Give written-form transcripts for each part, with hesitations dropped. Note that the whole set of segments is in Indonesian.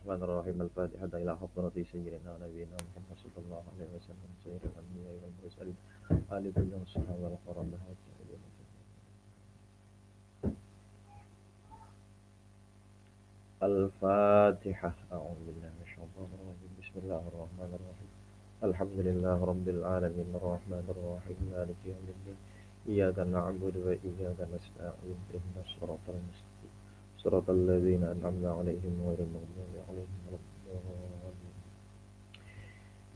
Bismillahirrahmanirrahim. Al-Fatihah ila hadrati sayyidina nabiyina Muhammad sallallahu alaihi wasallam sayyidil anbiya'i wal mursalin ali kullin sahabal qurban Al-Fatihah. A'udzu billahi minasyaitonir rajim. Bismillahirrahmanirrahim. Alhamdulillahi rabbil alamin arrahmanir rahim maliki yaumiddin. Iyyaka na'budu wa iyyaka nasta'in. Ihdinas siratal mustaqim. Siratal ladzina an'amta 'alaihim ghairil maghdubi 'alaihim waladdallin.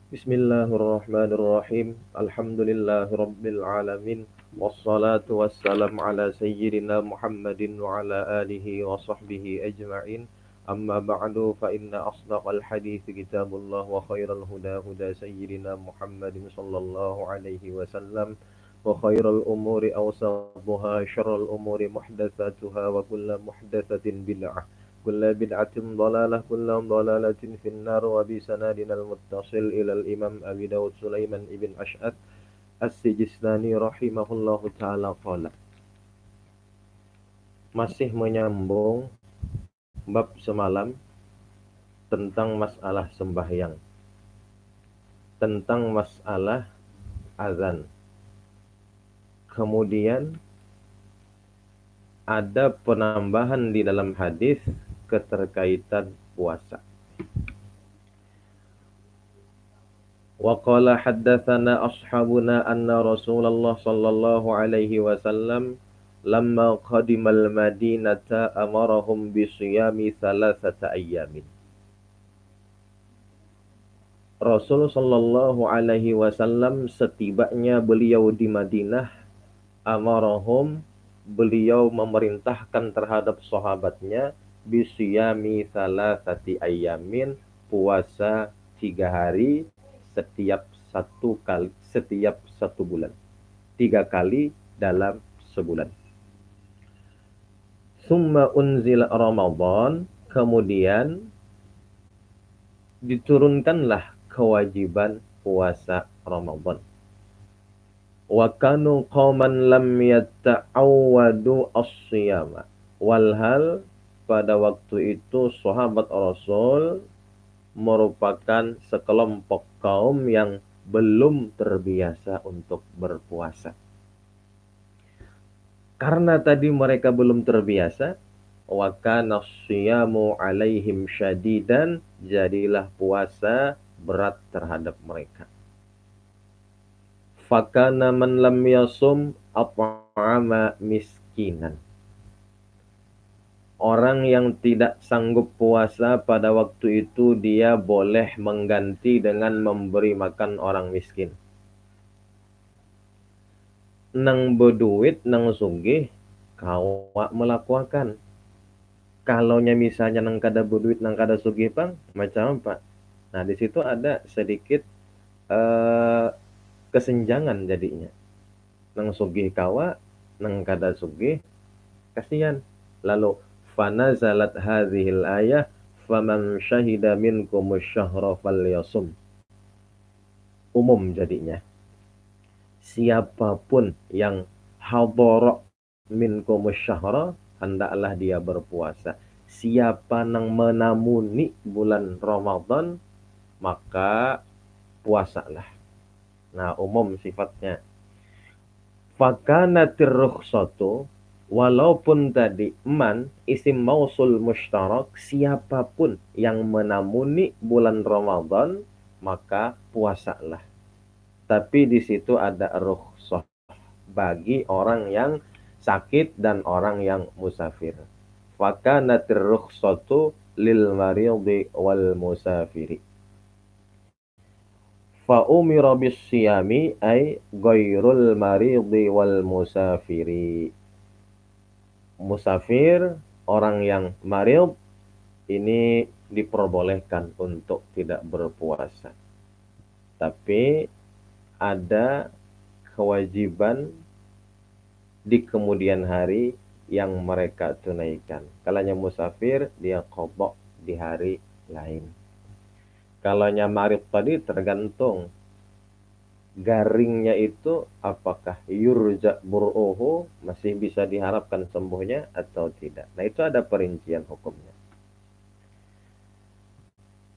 Bismillahirrahmanirrahim. Alhamdulillahirabbil alamin. Wassalatu wassalamu ala sayyidina Muhammadin wa ala alihi wa sahbihi ajma'in. Amma ba'du fa inna asdaqal hadithi kitabullah wa khairal huda huda sayyidina Muhammadin sallallahu alaihi wasallam wa khairal umuri awsatuha syarrul umuri muhdatsatuha wa kullu muhdatsatin bid'ah كل بدعة ضلالة كل ضلالة في النار وبسندنا المتصل إلى الإمام أبي داود سليمان ibn Ash'ath As-Sijistani rahimahullahu ta'ala qala. Masih menyambung bab semalam tentang masalah sembahyang, tentang masalah azan. Kemudian ada penambahan di dalam hadis keterkaitan puasa. Wa qala haddatsana ashabuna anna Rasulullah sallallahu alaihi wasallam lamma qadimal madinata amarahum bisiyami thalathata ayyamin. Rasul sallallahu alaihi wasallam setibanya beliau di Madinah, amarahum, beliau memerintahkan terhadap sahabatnya bisiyami thalathati ayyamin, puasa 3 hari setiap satu bulan, 3 kali dalam sebulan. Summa unzila Ramadan, kemudian diturunkanlah kewajiban puasa Ramadan. Wa kanu qauman lam yata'awwadu as-siyama. Walhal pada waktu itu sahabat Rasul merupakan sekelompok kaum yang belum terbiasa untuk berpuasa. Karena tadi mereka belum terbiasa, wa kana siyamu alaihim syadidan, jadilah puasa berat terhadap mereka. Fakana man lam yasum at'ama miskinan. Orang yang tidak sanggup puasa pada waktu itu dia boleh mengganti dengan memberi makan orang miskin. Nang berduit, nang sugih, kawa melakukan. Kalaunya misalnya nang kada berduit, nang kada sugih pang, macam apa? Nah, di situ ada sedikit kesenjangan jadinya. Nang sugih kawa, nang kada sugih, kasihan. Lalu fanazalat hadhil ayah faman syahida minkum syahra falyasum. Umum jadinya. Siapapun yang hadara minkum syahra, hendaklah dia berpuasa. Siapa yang menamuni bulan Ramadan, maka puasalah. Nah, umum sifatnya. Fakanatir rukhsatu, walaupun tadi man isim mausul mustarak, siapapun yang menamuni bulan Ramadan, maka puasalah. Tapi di situ ada rukhsah bagi orang yang sakit dan orang yang musafir. Fakanatir rukhsatu lil maridi wal musafiri. Fa umira bis siyami ay ghairul maridi wal musafiri. Musafir, orang yang marid, ini diperbolehkan untuk tidak berpuasa. Tapi ada kewajiban di kemudian hari yang mereka tunaikan. Kalanya musafir, dia qadha di hari lain. Kalaunya marid tadi tergantung garingnya itu apakah yurja bur'uhu, masih bisa diharapkan sembuhnya atau tidak. Nah, itu ada perincian hukumnya.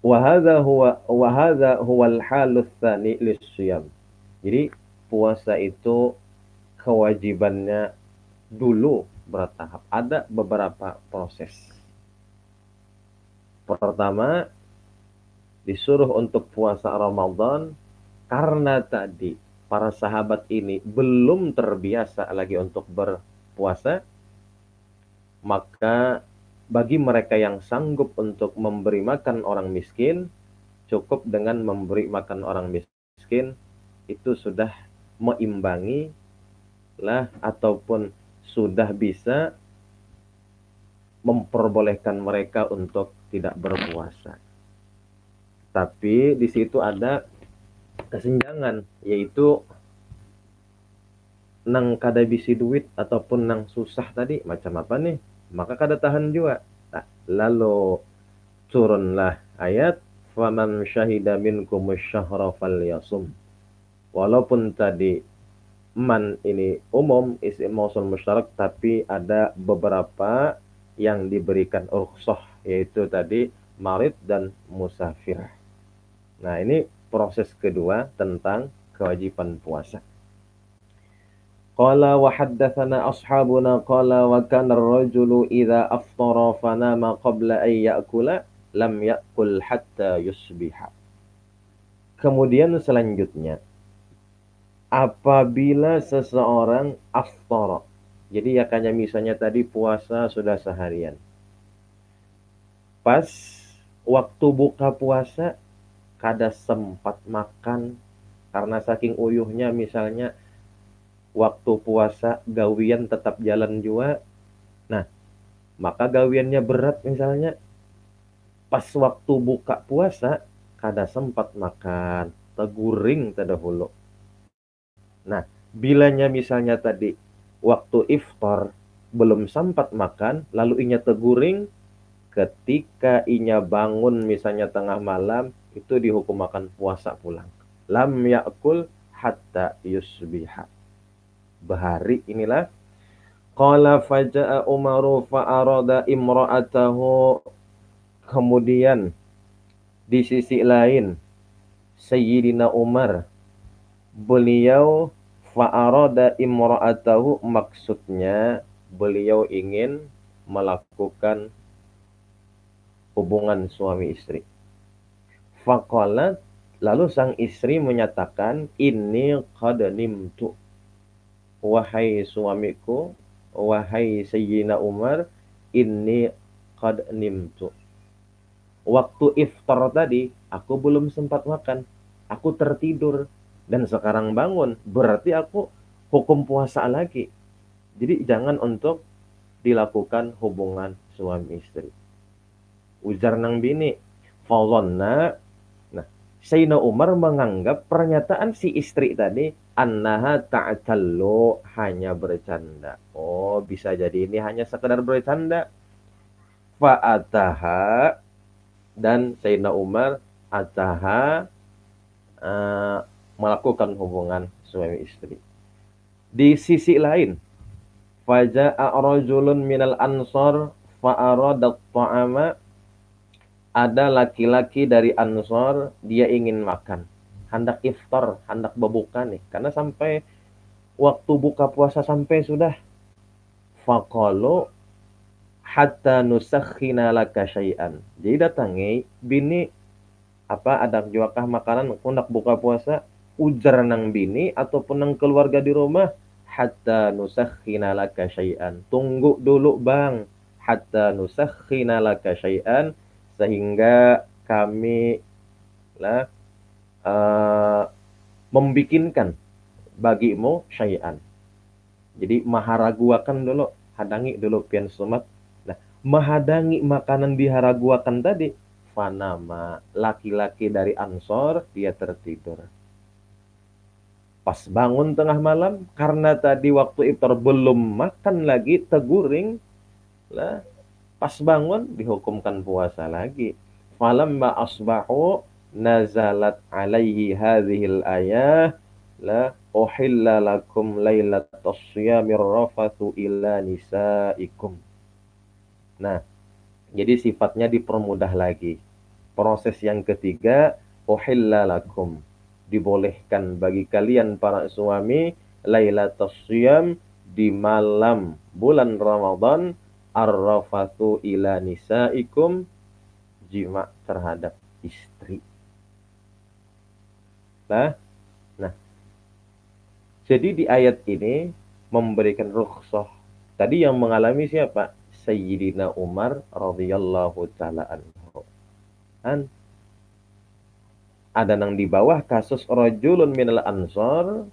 Wa hadza huwal halus tsani lisyam. Jadi puasa itu kewajibannya dulu bertahap. Ada beberapa proses. Pertama, disuruh untuk puasa Ramadan karena tadi para sahabat ini belum terbiasa lagi untuk berpuasa, maka bagi mereka yang sanggup untuk memberi makan orang miskin, cukup dengan memberi makan orang miskin itu sudah meimbangi lah ataupun sudah bisa memperbolehkan mereka untuk tidak berpuasa. Tapi di situ ada kesenjangan, yaitu nang kada bisi duit ataupun nang susah tadi macam apa nih, maka kada tahan juga. Nah, lalu turunlah ayat faman syahida minkumus syahra falyasum. Walaupun tadi man ini umum isim mausul musyarak, tapi ada beberapa yang diberikan rukhsah, yaitu tadi marid dan musafir. Nah, ini proses kedua tentang kewajiban puasa. Qala wa haddatsana ashabuna qala wa kana ar-rajulu idza aftara fanama qabla an ya'kula lam ya'kul hatta yusbiha. Kemudian selanjutnya, apabila seseorang aftara. Jadi ya kayak misalnya tadi puasa sudah seharian. Pas waktu buka puasa kada sempat makan karena saking uyuhnya, misalnya waktu puasa gawian tetap jalan juga. Nah, maka gawiannya berat misalnya. Pas waktu buka puasa kada sempat makan, teguring terdahulu. Nah, bilanya misalnya tadi waktu iftar belum sempat makan, lalu inya teguring, ketika inya bangun misalnya tengah malam, itu dihukum makan puasa pulang. Lam ya'kul hatta yusbiha. Bahari inilah qala faja'a Umaru fa'arada imra'atahu. Kemudian di sisi lain Sayyidina Umar, beliau fa'arada imra'atahu, maksudnya beliau ingin melakukan hubungan suami istri. Faqalat, lalu sang istri menyatakan, inni qad nimtu. Wahai suamiku, wahai Sayyidina Umar, inni qad nimtu. Waktu iftar tadi, aku belum sempat makan. Aku tertidur. Dan sekarang bangun. Berarti aku hukum puasa lagi. Jadi jangan untuk dilakukan hubungan suami istri. Ujar nang bini. Fadhanna. Nah, Sayyidina Umar menganggap pernyataan si istri tadi annaha ta'tallu, hanya bercanda. Oh, bisa jadi ini hanya sekedar bercanda. Fa'ataha, dan Sayyidina Umar ataha melakukan hubungan suami istri. Di sisi lain, faja'a rajulun minal ansar fa'arada ta'ama, ada laki-laki dari Ansor, dia ingin makan, hendak iftar, hendak berbuka nih, karena sampai waktu buka puasa sampai sudah. Faqalu hatta nusakhina laka syai'an. Jadi datangi bini, apa ada juakah makanan aku nak buka puasa, ujar nang bini ataupun nang keluarga di rumah, hatta nusakhina laka syai'an, tunggu dulu bang, hatta nusakhina laka syai'an, sehingga kami lah membikinkan bagimu syai'an. Jadi maharaguakan dulu, hadangi dulu pian sumat. Nah, mahadangi makanan diharaguakan tadi, fanama, laki-laki dari Ansor, dia tertidur. Pas bangun tengah malam, karena tadi waktu iftar belum makan lagi, teguring, lah, pas bangun dihukumkan puasa lagi. Falamma asbahu nazalat alaihi hadhil ayah, la uhilla lakum lailatas siyamir rafathu ila nisaikum. Nah, jadi sifatnya dipermudah lagi. Proses yang ketiga, uhilla lakum. Dibolehkan bagi kalian para suami lailatul shiyam di malam bulan Ramadan arrafatu ila nisaikum, jima terhadap istri. Nah, jadi di ayat ini memberikan rukhsah. Tadi yang mengalami siapa? Sayyidina Umar radhiyallahu taala anhu. Kan ada nang di bawah kasus rajulun minal ansor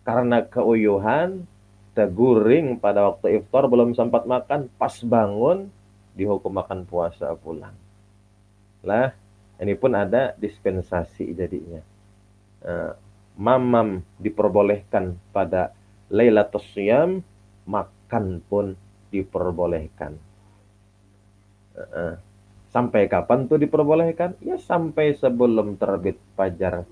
karena keuyuhan teguring pada waktu iftar belum sempat makan, pas bangun dihukum makan puasa pulang. Lah, ini pun ada dispensasi jadinya. Mamam diperbolehkan pada Lailatul Shiyam, makan pun diperbolehkan. Sampai kapan tuh diperbolehkan? Ya sampai sebelum terbit fajar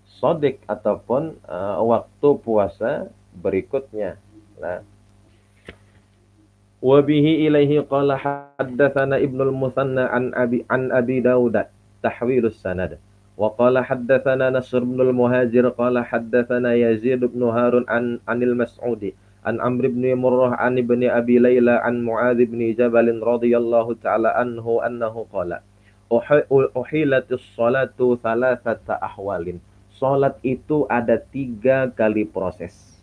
sodik ataupun waktu puasa berikutnya. Nah, wa bihi ilaihi qala haddatsana Ibnul Musanna an Abi Dawud tahwilus sanad. Wa qala haddatsana Nasr bin al-Muhajir qala haddatsana Yazid bin Harun anil Mas'udi an Amr bin Murrah an ibni Abi Layla an Muadz bin Jabal radhiyallahu ta'ala anhu annahu qala uhilatis salatu thalathata ahwalin. Salat itu ada 3 kali proses.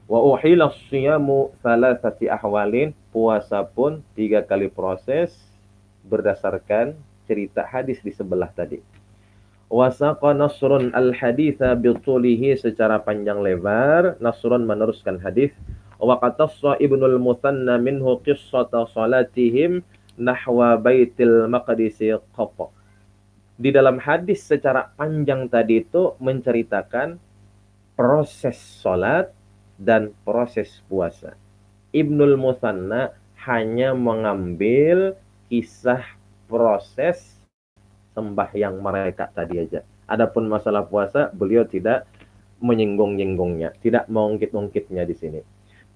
Wa uhilas siyamu thalathati ahwalin. Puasa pun 3 kali proses berdasarkan cerita hadis di sebelah tadi. Wasaqa Nasrun al-haditha bitulihi, secara panjang lebar Nasrun meneruskan hadis. Wa qatassa Ibnul Muthanna minhu qissata salatihim nahwa Baitil Maqdis qata. Di dalam hadis secara panjang tadi itu menceritakan proses salat dan proses puasa. Ibnul Muthanna hanya mengambil kisah proses sembahyang mereka tadi aja. Adapun masalah puasa, beliau tidak menyinggung-nyinggungnya, tidak mengungkit-ungkitnya di sini.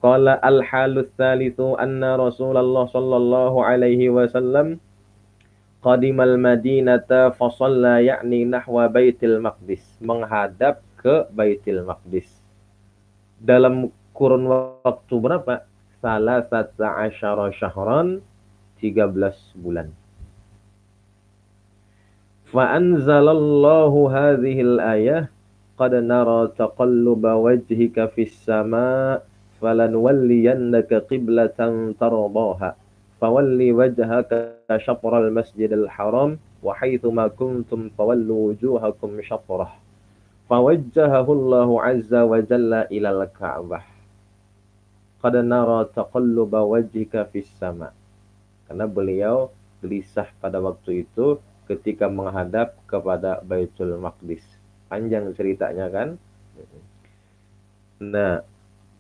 Qala al-halus tsalitsu anna Rasulullah sallallahu alaihi wasallam qadimal Madinata fa shalla, yakni nahwa Baitil Maqdis, menghadap ke Baitil Maqdis. Dalam kurun waktu berapa? Salasata asyara syahran, 13 bulan. Fa anzalallahu hadhil ayah qad nara taqalluba wajhika fis sama' falanwalliyannaka qiblatan tardaha fawalli wajhaka syatral masjidil haram wa haitsuma kuntum fawallu wujuhakum syatrah. Fawajjahahu Allahu azza wa jalla ilal Ka'bah. Qad nara taqalluba wajhika fis sama'. Karena beliau gelisah pada waktu itu ketika menghadap kepada Baitul Maqdis. Panjang ceritanya kan? Nah,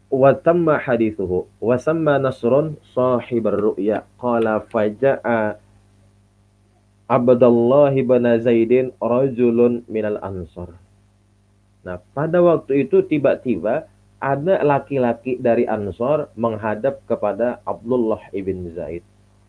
wa tamma hadithuhu wa samma Nasrun sahibar ru'ya qala faja'a Abdullah bin Zaidin rajulun minal ansar. Nah, pada waktu itu tiba-tiba ada laki-laki dari Ansar menghadap kepada Abdullah ibn Zaid.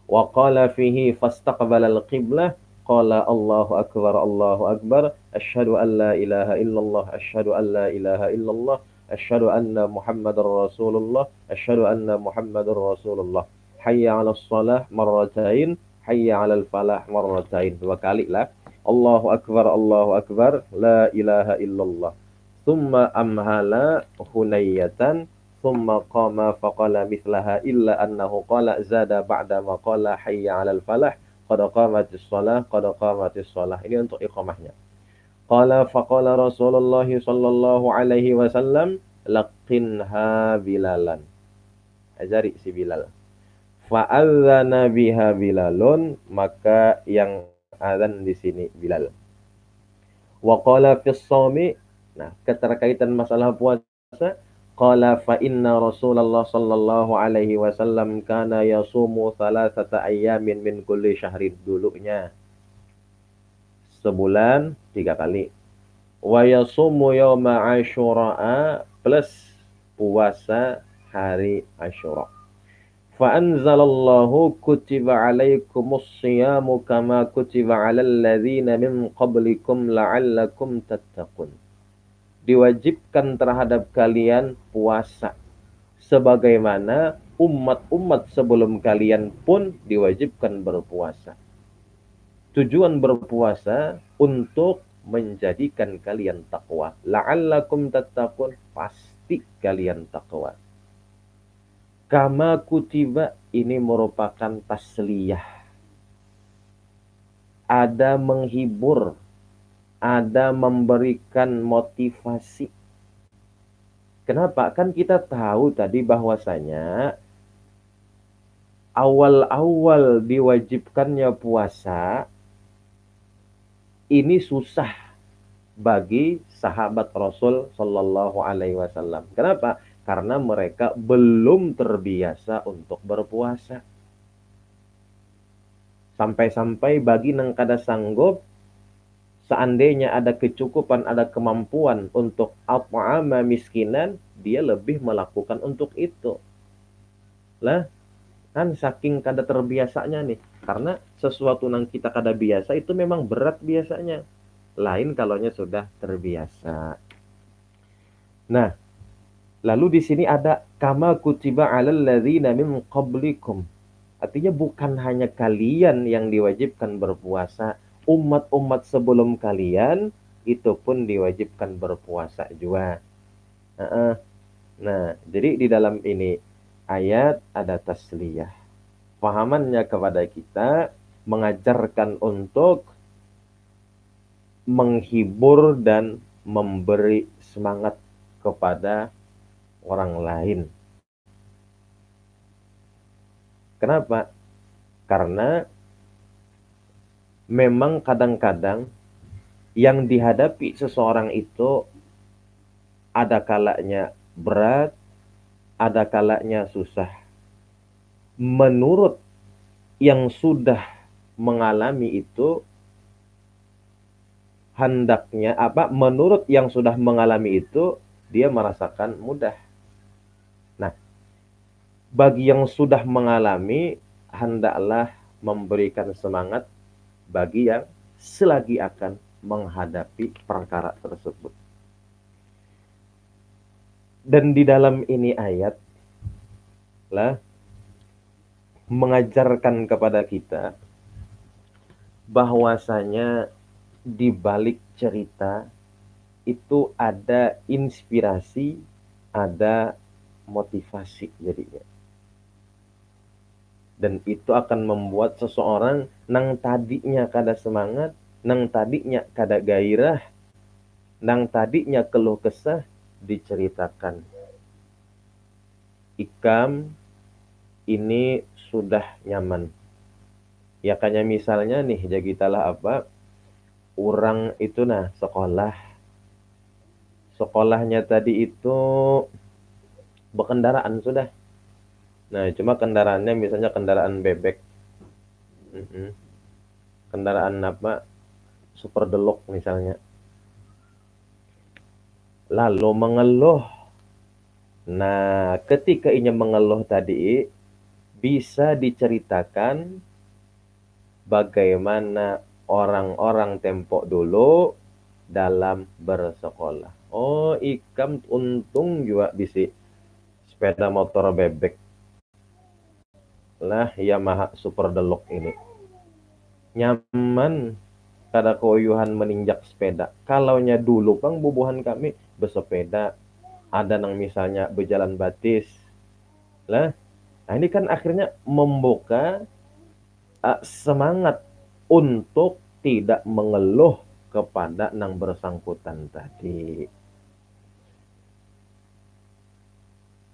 Wa qala fihi fastaqbala al-qiblah qala Allahu akbar asyhadu an la ilaha illallah asyhadu an la ilaha illallah asyhadu anna Muhammadar Rasulullah asyhadu anna Muhammadar Rasulullah hayya 'alas shalah marratain hayya 'alal falah marratain. 2 kali lah. Allahu akbar la ilaha illallah. Thumma amhala hunayatan thumma qama faqala mithlaha illa annahu qala zada ba'da ma qala hayya 'alal falah qad qamatis shalah. Ini untuk iqamahnya. Qala faqala Rasulullah sallallahu alaihi wasallam laqinha Bilalan. Ajari si Bilal. Fa'adzana biha Bilalun, maka yang azan di sini Bilal. Wa qala fis shaumi, nah keterkaitan masalah puasa, qala fa inna Rasulullah sallallahu alaihi wasallam kana yasumu thalathata ayyamin min kulli syahrin. Dulunya sebulan 3 kali. Wa yasumu yauma Asyura plus puasa hari Asyura. Fa'anzalallahu kutiba alaikumus siyamu kama kutiba alal ladzina min qablikum la'allakum tattaqun. Diwajibkan terhadap kalian puasa sebagaimana umat-umat sebelum kalian pun diwajibkan berpuasa. Tujuan berpuasa untuk menjadikan kalian takwa. La'allakum tattaqun, pasti kalian takwa. Kama kutiba ini merupakan tasliyah. Ada menghibur, ada memberikan motivasi. Kenapa? Kan kita tahu tadi bahwasanya awal-awal diwajibkannya puasa ini susah bagi sahabat Rasul Shallallahu Alaihi Wasallam. Kenapa? Karena mereka belum terbiasa untuk berpuasa. Sampai-sampai bagi nang kada sanggup, seandainya ada kecukupan, ada kemampuan untuk at'ama miskinan, dia lebih melakukan untuk itu. Lah, kan saking kada terbiasanya nih. Karena sesuatu yang kita kada biasa itu memang berat biasanya. Lain kalaunya sudah terbiasa. Nah, lalu di sini ada kama kutiba 'alal ladzina min qablikum. Artinya bukan hanya kalian yang diwajibkan berpuasa, umat-umat sebelum kalian itu pun diwajibkan berpuasa juga. Nah, jadi di dalam ini ayat ada tasliyah. Pahamannya kepada kita mengajarkan untuk menghibur dan memberi semangat kepada orang lain. Kenapa? Karena memang kadang-kadang yang dihadapi seseorang itu ada kalanya berat, ada kalanya susah. Menurut yang sudah mengalami itu, hendaknya menurut yang sudah mengalami itu, dia merasakan mudah. Nah, bagi yang sudah mengalami, hendaklah memberikan semangat bagi yang selagi akan menghadapi perkara tersebut. Dan di dalam ini ayat lah mengajarkan kepada kita bahwasanya di balik cerita itu ada inspirasi, ada motivasi jadinya. Dan itu akan membuat seseorang nang tadinya kada semangat, nang tadinya kada gairah, nang tadinya keluh kesah diceritakan. Ikam ini sudah nyaman. Ya kanya misalnya nih, jagitalah orang itu sekolah. Sekolahnya tadi itu berkendaraan sudah. Nah, cuma kendaraannya misalnya kendaraan bebek. Kendaraan Super Deluxe misalnya. Lalu mengeluh. Nah, ketika ia mengeluh tadi, bisa diceritakan bagaimana orang-orang tempo dulu dalam bersekolah. Oh, ikam untung juga bisa sepeda motor bebek. Lah, Yamaha Super Deluxe ini. Nyaman kada koyuhan meninjak sepeda. Kalaunya dulu Kang bubuhan kami bersepeda, ada nang misalnya berjalan batis. Lah, nah ini kan akhirnya membuka semangat untuk tidak mengeluh kepada nang bersangkutan tadi.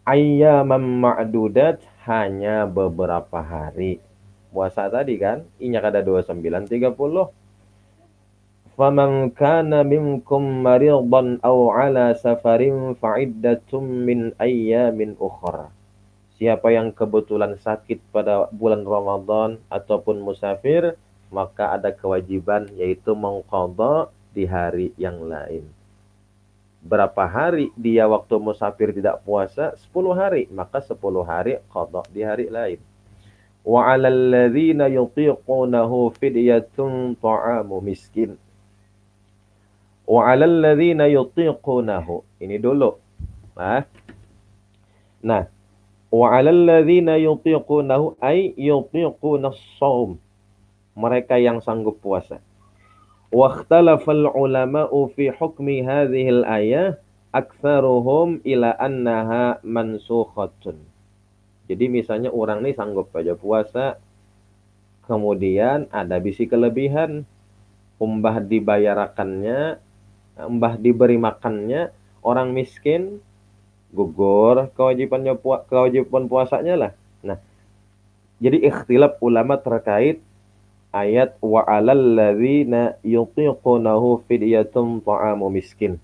Ayyaman ma'dudat, hanya beberapa hari. Puasa tadi kan, inya kada 29 30. Faman kana minkum maridan aw ala safarin fa'iddatum min ayyamin ukhra. Siapa yang kebetulan sakit pada bulan Ramadan ataupun musafir, maka ada kewajiban yaitu mengqadha di hari yang lain. Berapa hari dia waktu musafir tidak puasa? 10 hari. Maka 10 hari qadha di hari lain. Wa 'alal ladzina yutiqunahu fidyatun ta'amu miskin. Wa 'alal ladzina yutiqunahu. Ini dulu. Nah, wa 'alal ladzina yutiqunahu ay yutiqunas shaum. Mereka yang sanggup puasa. Wakhtalafal ulama'u fi hukmi hadhil ayah aktsaruhum ila annaha mansukhatun. Jadi misalnya orang nih sanggup aja puasa, kemudian ada bisi kelebihan, umbah dibayarakannya, umbah diberi makannya, orang miskin gugur kewajiban puasanya lah. Nah, jadi ikhtilaf ulama terkait ayat wa 'alal ladzina yutiqunahu fidyatun ta'amu miskin.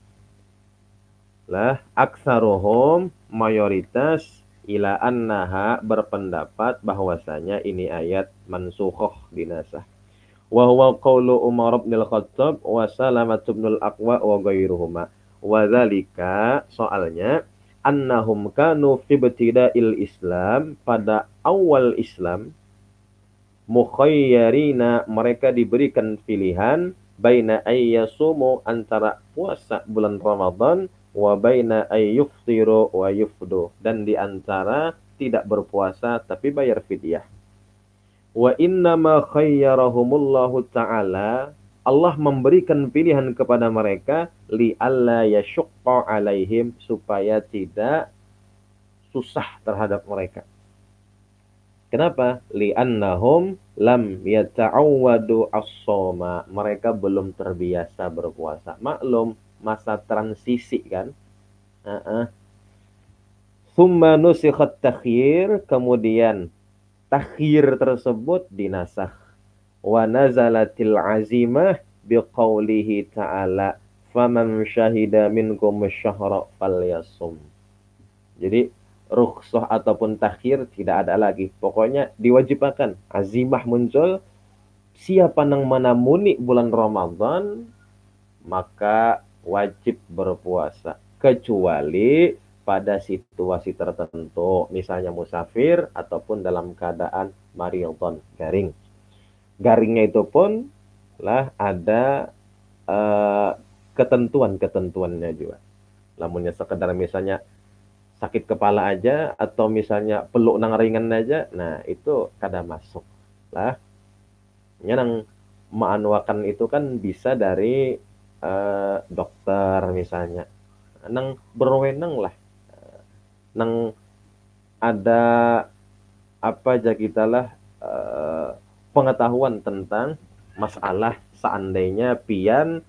Lah aksaruhum mayoritas ila annaha berpendapat bahwasanya ini ayat mansukhoh dinasah. Wa huwa qaulu Umar bin Al-Khattab wa Salamah bin Al-Aqwa wa ghairuhuma. Wa dzalika soalnya annahum kanu fi ibtida'il Islam, pada awal Islam, mukhayyarina mereka diberikan pilihan baina ayyasumu antara puasa bulan Ramadan wa baina ayyuftiru wa yufdu, dan di antara tidak berpuasa tapi bayar fidyah. Wa innama khayyarahumullahu ta'ala, Allah memberikan pilihan kepada mereka li alla yashqa alaihim, supaya tidak susah terhadap mereka. Kenapa? Li'annahum lam yata'awwadu as-shoma. Mereka belum terbiasa berpuasa. Maklum, masa transisi kan. Summa nusikhat takhir, kemudian takhir tersebut dinasakh. Wa nazalatil azimah biqaulihi ta'ala faman syahida minkum asyhara falyasum. Jadi rukhsah ataupun takhir tidak ada lagi. Pokoknya diwajibkan. Azimah muncul. Siapa yang menamuni bulan Ramadan, maka wajib berpuasa. Kecuali pada situasi tertentu. Misalnya musafir ataupun dalam keadaan maridhon, garing. Garingnya itu pun lah ada ketentuan-ketentuannya juga. Lamunnya sekedar misalnya sakit kepala aja, atau misalnya peluk nang ringan aja, nah itu kada masuk lah. Nang maanuakan itu kan bisa dari dokter misalnya, nang berwenang lah, nang ada apa aja kita lah pengetahuan tentang masalah seandainya pian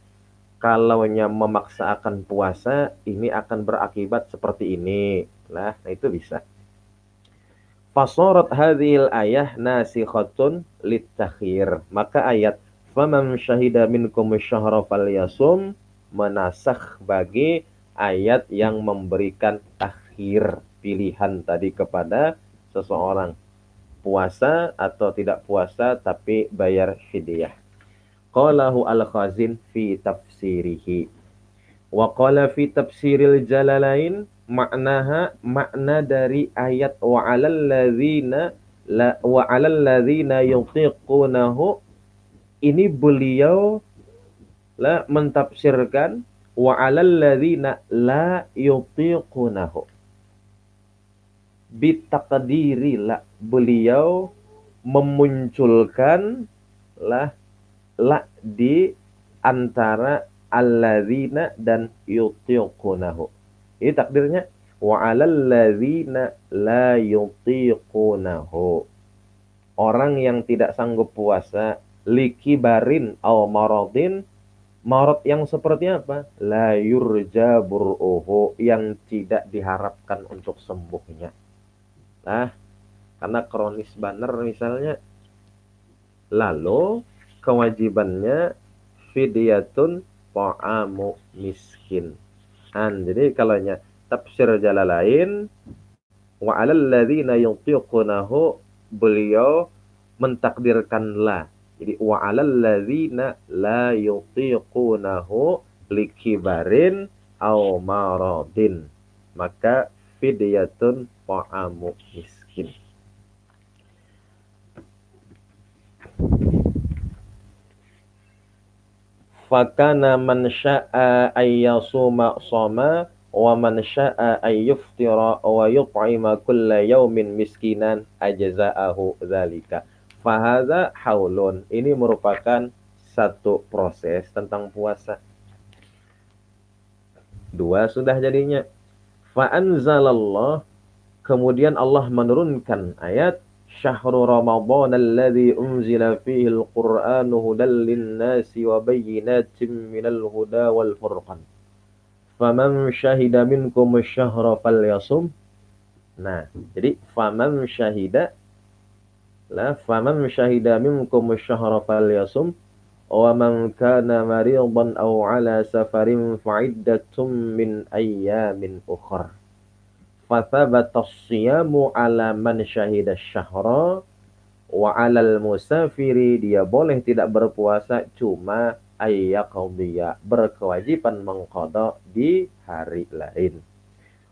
kalaunya memaksakan puasa ini akan berakibat seperti ini lah, nah itu bisa. Fasorat hadhil ayah nasikhatun litakhir, maka ayat faman syahida minkum syahra falyasum menasakh bagi ayat yang memberikan takhir, pilihan tadi kepada seseorang puasa atau tidak puasa tapi bayar fidyah. Qalahu al-Khazin fi tafsirihi. Wa qala fi tafsiril Jalalain, maknaha, makna dari ayat wa 'alal ladzina yutiqunahu, ini beliau lah mentafsirkan wa 'alal ladzina la yutiqunahu. Bitaqdiri la, beliau memunculkan lah la di antara alladzina dan yutiqunahu. Ini takdirnya wa 'alal ladzina la yutiqunahu. Orang yang tidak sanggup puasa likibarin aw maradin, marad yang seperti apa? La yurja bur'uhu, yang tidak diharapkan untuk sembuhnya. Nah, karena kronis baner misalnya, lalu kewajibannya fidyatun ta'amu miskin. Jadi kalaunya tafsir Jalalain wa 'alal ladzina yutiqunahu, beliau mentakdirkan la. Jadi wa 'alal ladzina la yutiqunahu likibarin au maradin, maka fidyatun ta'amu miskin. Fakana man sya'a ayyasuma shoma wa man sya'a ayyuftira wa yut'ima kulla yaumin miskinan ajza'ahu dzalika. Fahadza haulun. Ini merupakan satu proses tentang puasa. Dua sudah jadinya. Fa anzalallah, kemudian Allah menurunkan ayat Syahrul Ramadan alladzi unzila fihi al-Qur'anu hudal lin-nasi wa bayyinatin minal huda wal furqan. Faman syahida minkum asy-syahra falyasum. Nah, jadi faman syahida minkum asy-syahra falyasum wa man kana maridan aw ala safarin fa'iddatun min ayyamin ukhra. Fathabata as-siyamu ala man syahida asy-syahra wa 'alal musafiri, dia boleh tidak berpuasa, cuma ayyaqdiya, berkewajiban mengqada di hari lain.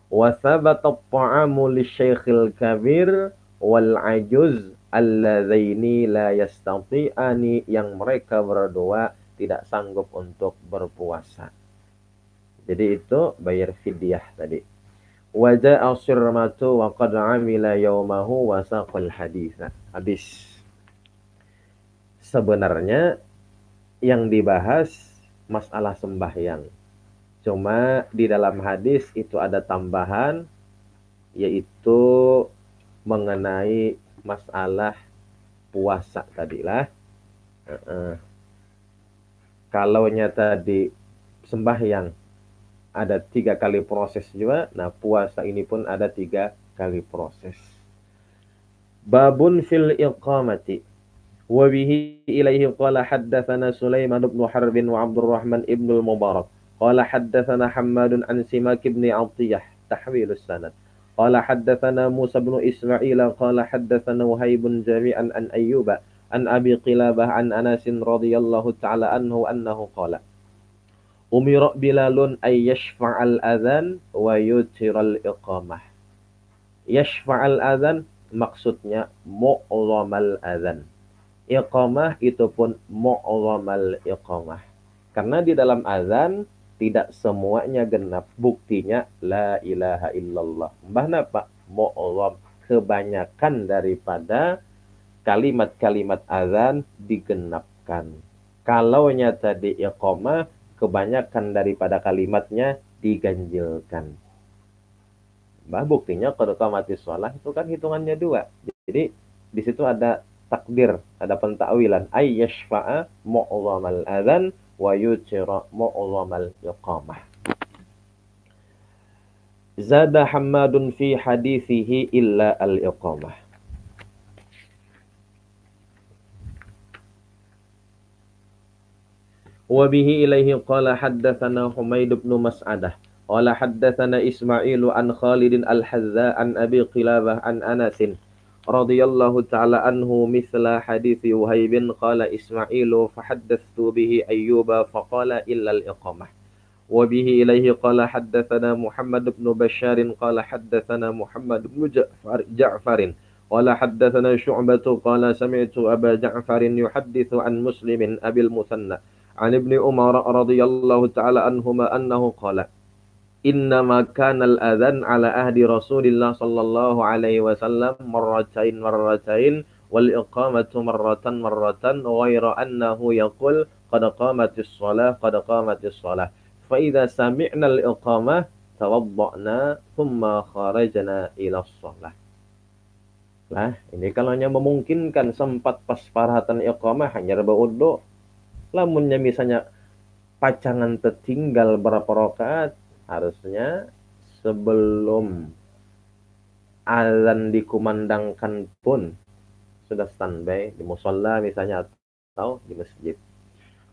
Wa thabata at-ta'amu lisyaikhil kabir wal ajuz alladzaini la yastati'ani, yang mereka berdua tidak sanggup untuk berpuasa. Jadi itu bayar fidyah tadi. Wa ja'a sirmatu wa qad 'amila yaumahu wa saqal haditsa. Hadis. Sebenarnya yang dibahas masalah sembahyang. Cuma di dalam hadis itu ada tambahan, yaitu mengenai masalah puasa tadilah. Kalaunya tadi sembahyang ada 3 kali proses juga, nah puasa ini pun ada 3 kali proses. Babun fil iqamati. Wa bihi ilaihi qala haddatsana Sulaiman bin Harb wa Abdurrahman ibn al-Mubarak. Qala haddatsana Hammadun an Simak ibn Atiyah, tahwilus sanad. Qala haddatsana Musa bin Ismail qala haddatsana Wahaibun jami'an an Ayyuba an Abi Qilabah an Anas radhiyallahu ta'ala anhu annahu qala Umira Bilalun ay yashfa'al adhan wa yutiral iqamah. Yashfa'al adhan maksudnya mu'zamal adhan. Iqamah itu pun mu'zamal iqamah. Karena di dalam azan tidak semuanya genap. Buktinya la ilaha illallah. Mbahna Pak, mu'zam, kebanyakan daripada kalimat-kalimat azan digenapkan. Kalaunya tadi iqamah, kebanyakan daripada kalimatnya diganjilkan. Buktinya qad qamatis shalah itu kan hitungannya 2. Jadi di situ ada takdir, ada pentakwilan. Ay yashfa'a mu'zamal adzan wa yutira mu'zamal iqamah. Zada Hammadun fi hadithihi illa al-iqamah. Wa bihi ilaihi qala haddatsana Humaid bin Mas'adah qala haddatsana Ismailu an Khalid al-Hazza an Abi Qilabah an Anas radhiyallahu ta'ala anhu mithla hadithi Wahib qala Ismailu fahaddathtu bihi Ayyuba faqala illa al-iqamah. Wa bihi ilaihi qala haddatsana Muhammad bin Bashar qala haddatsana Muhammad bin Ja'far qala haddatsana Syu'bah qala sami'tu Aba Ja'far yuhadditsu an Muslim Abil Muthanna an Ibni Umar radhiyallahu ta'ala anhuma annahu qala innama kana al-adhan ala ahdi Rasulillah sallallahu alaihi wasallam marratain wal iqamatu marratan ghaira annahu yaqul qad qamatis shalah fa idza sami'na al-iqamah tawadda'na thumma kharajna ila shalah. Lah, ini kalau hanya memungkinkan sempat pas parhatan iqamah hanya berwudu. Lamunnya misalnya pacangan tertinggal berapa rakaat, harusnya sebelum azan dikumandangkan pun sudah standby di musalla misalnya atau di masjid.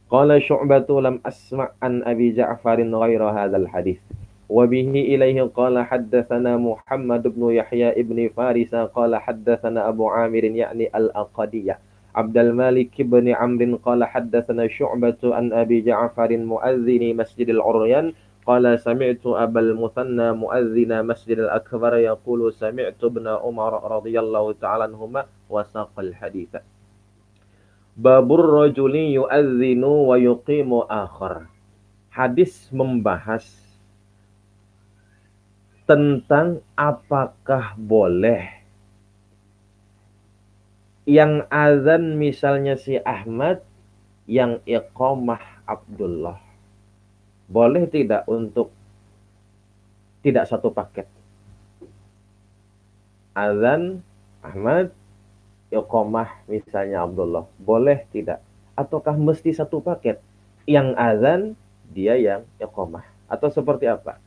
Qala Syu'batu lam asma' an Abi Ja'farin ghaira hadzal hadits. Wa bihi ilaihi qala haddatsana Muhammad bin Yahya ibn Faris qala haddatsana Abu Amir yakni al-Aqadiyah Abdul Malik bin Amr qala haddatsana Syu'bah an Abi Ja'far muadzini Masjidil Uryan qala sami'tu Abal Muthanna muadzina Masjidil Akbar yaqulu sami'tu ibna Umar radhiyallahu ta'ala anhuma wa saqal haditsa. Babur rajuli yu'adzinu wa yuqimu akhar. Hadis membahas tentang apakah boleh yang azan misalnya si Ahmad, yang iqamah Abdullah. Boleh tidak untuk tidak satu paket? Azan Ahmad, iqamah misalnya Abdullah. Boleh tidak? Ataukah mesti satu paket? Yang azan, dia yang iqamah. Atau seperti apa?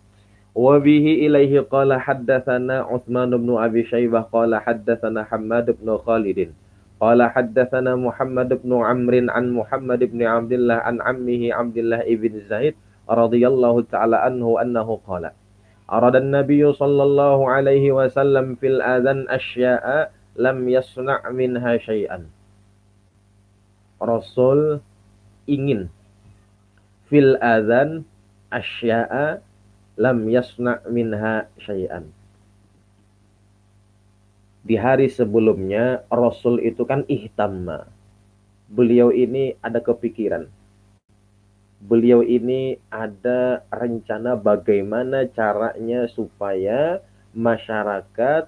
Wa bihi ilaihi qala haddatsana Utsman bin Abi Syaibah qala haddatsana Hammad bin Khalid qala haddatsana Muhammad bin Amr an Muhammad bin Abdullah an ammihi Abdullah ibn Zaid radhiyallahu ta'ala annahu qala arada an-nabiy sallallahu alaihi wasallam fil adzan asya'a lam yasna' minha syai'an. Rasul ingin fil adzan asya'a lam yasna' minha syai'an. Di hari sebelumnya Rasul itu kan ihtamma. Beliau ini ada kepikiran. Beliau ini ada rencana bagaimana caranya supaya masyarakat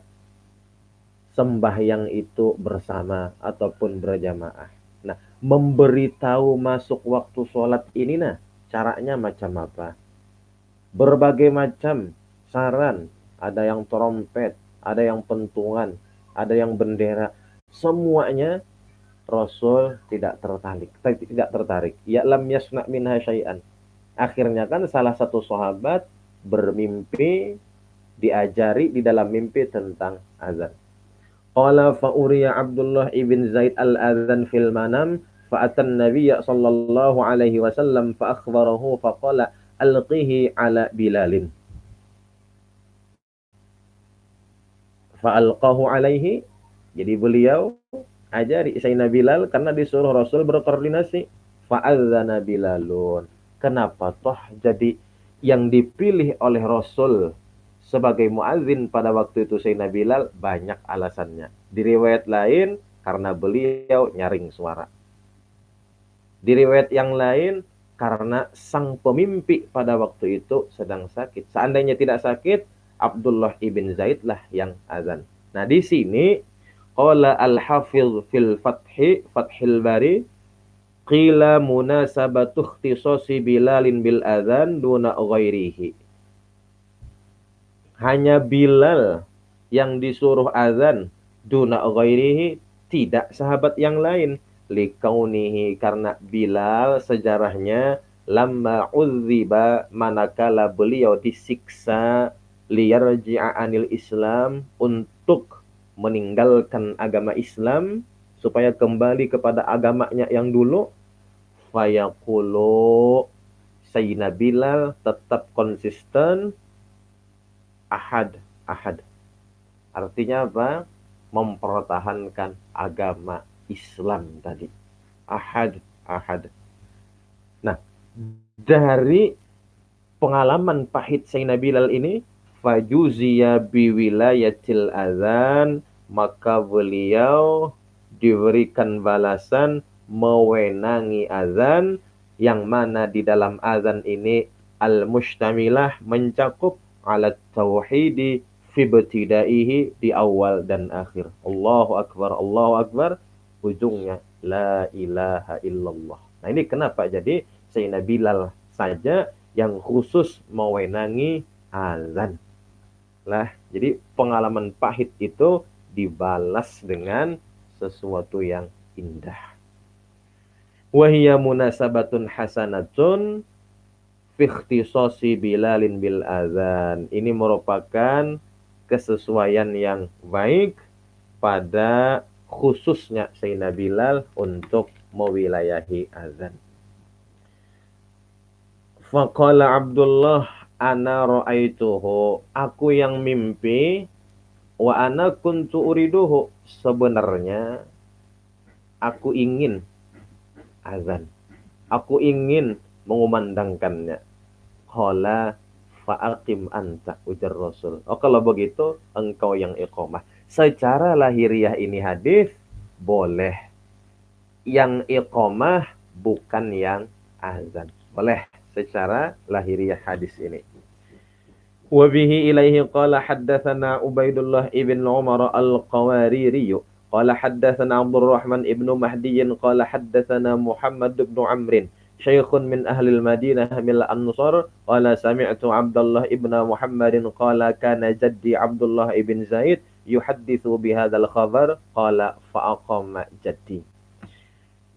sembahyang itu bersama ataupun berjamaah. Nah, memberitahu masuk waktu sholat ini caranya macam apa? Berbagai macam saran, ada yang trompet, ada yang pentungan, ada yang bendera. Semuanya Rasul tidak tertarik. Ya lam yasna' minha syai'an. Akhirnya kan salah satu sahabat bermimpi, diajari di dalam mimpi tentang azan. Qala fa uriya Abdullah ibn Zaid al-adzan fil manam fa atan Nabiy sallallahu alaihi wasallam fa akhbarahu fa qala alqihi ala Bilalin. Fa alqahu alaihi. Jadi beliau ajari Sayyidina Bilal karena disuruh Rasul berkoordinasi. Fa'adzana Bilalun. Kenapa toh jadi yang dipilih oleh Rasul sebagai muadzin pada waktu itu Sayyidina Bilal? Banyak alasannya. Di riwayat lain karena beliau nyaring suara. Di riwayat yang lain karena sang pemimpi pada waktu itu sedang sakit. Seandainya tidak sakit, Abdullah ibn Zaid lah yang azan. Nah, di sini qala al-Hafiz fil Fathil Bari qila munasabatu ikhtisasi Bilalin bil adzan duna ghairihi. Hanya Bilal yang disuruh azan duna ghairihi, tidak sahabat yang lain. Likaunihi, karena Bilal sejarahnya lamma uzziba, manakala beliau disiksa, liyarji'a anil Islam, untuk meninggalkan agama Islam supaya kembali kepada agamanya yang dulu. Fayaqulu, Sayyidina Bilal tetap konsisten, ahad. Artinya apa? Mempertahankan agama Islam tadi. Ahad. Nah, dari pengalaman pahit Sayyidina Bilal ini, fajuziya biwilayatil azan, maka beliau diberikan balasan mewenangi azan, yang mana di dalam azan ini al-mustamilah, mencakup alat tauhidi fi ibtidaihi, di awal dan akhir. Allahu akbar, ujungnya la ilaha illallah. Nah, ini kenapa jadi Sayyidina Bilal saja yang khusus mewenangi azan. Lah, jadi pengalaman pahit itu dibalas dengan sesuatu yang indah. Wahiyya munasabatun hasanatun fi ikhtisasi Bilalin bil azan. Ini merupakan kesesuaian yang baik pada khususnya Sayyidina Bilal untuk mewilayahi azan. Faqala Abdullah, ana ra'aituhu, aku yang mimpi, wa ana kuntu uriduhu, sebenarnya aku ingin azan, aku ingin mengumandangkannya. Qala, Fa'aqim anta, ujar Rasul. Oh, kalau begitu engkau yang iqamah. Secara lahiriah ini hadis boleh. Yang iqamah bukan yang azan. Boleh secara lahiriah hadis ini. Wa bihi ilaihi qala haddatsana Ubaidullah ibn Umar al-Qawariri qala haddatsana Abdurrahman ibn Mahdi qala haddatsana Muhammad ibn Amr syaikhun min ahli al-Madinah min al-Ansar qala sami'tu Abdullah ibn Muhammad qala kana jaddi Abdullah ibn Zaid yuhadditsu bihadzal khabar qala fa aqama jaddi.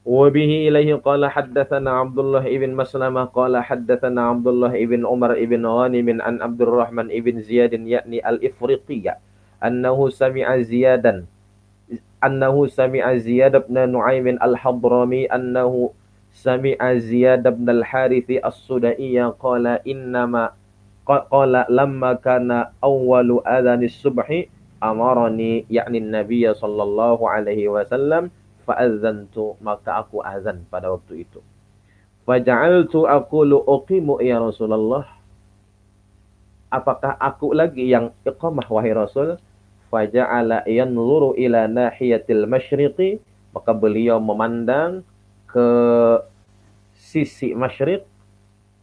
وبه إليه قال حدثنا عبد الله بن مسلمة قال حدثنا عبد الله بن عمر بن غانم عن عبد الرحمن بن زياد يعني الإفريقية أنه سمع زياد بن نعيم الحضرمي أنه سمع زياد بن الحارث السدائي قال لما كان أول أذان الصبح أمرني يعني النبي صلى الله عليه وسلم fa'adzantu, maka aku azan pada waktu itu. Faja'altu aqulu uqimu ya Rasulullah. Apakah aku lagi yang iqamah wahai Rasul? Faja'ala yanzuru ila nahiyatil masyriqi, maka beliau memandang ke sisi masyriq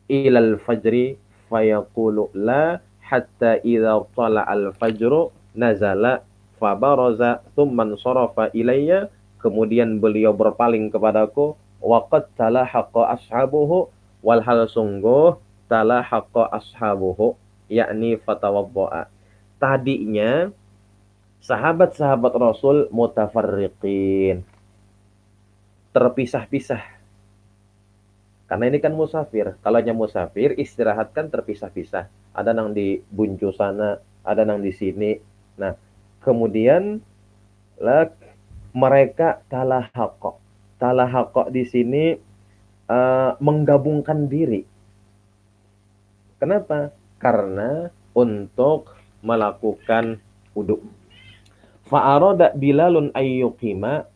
ilal fajri fayaqulu la hatta idza tala'al fajru nazala fabaraza thumma sarafa ilayya. Kemudian beliau berpaling kepadaku, waqad talahaqa ashabuhu, walhal sungguh talahaqa ashabuhu, yakni fatawaddo'a. Tadinya sahabat-sahabat Rasul mutafarriqin, terpisah-pisah. Karena ini kan musafir. Kalau hanya musafir, istirahat kan terpisah-pisah. Ada yang di Buncu sana, ada yang di sini. Nah, kemudian mereka talahaqqa. Talahaqqa di sini menggabungkan diri. Kenapa? Karena untuk melakukan wudu. Fa'arada Bilalun ayyuqima.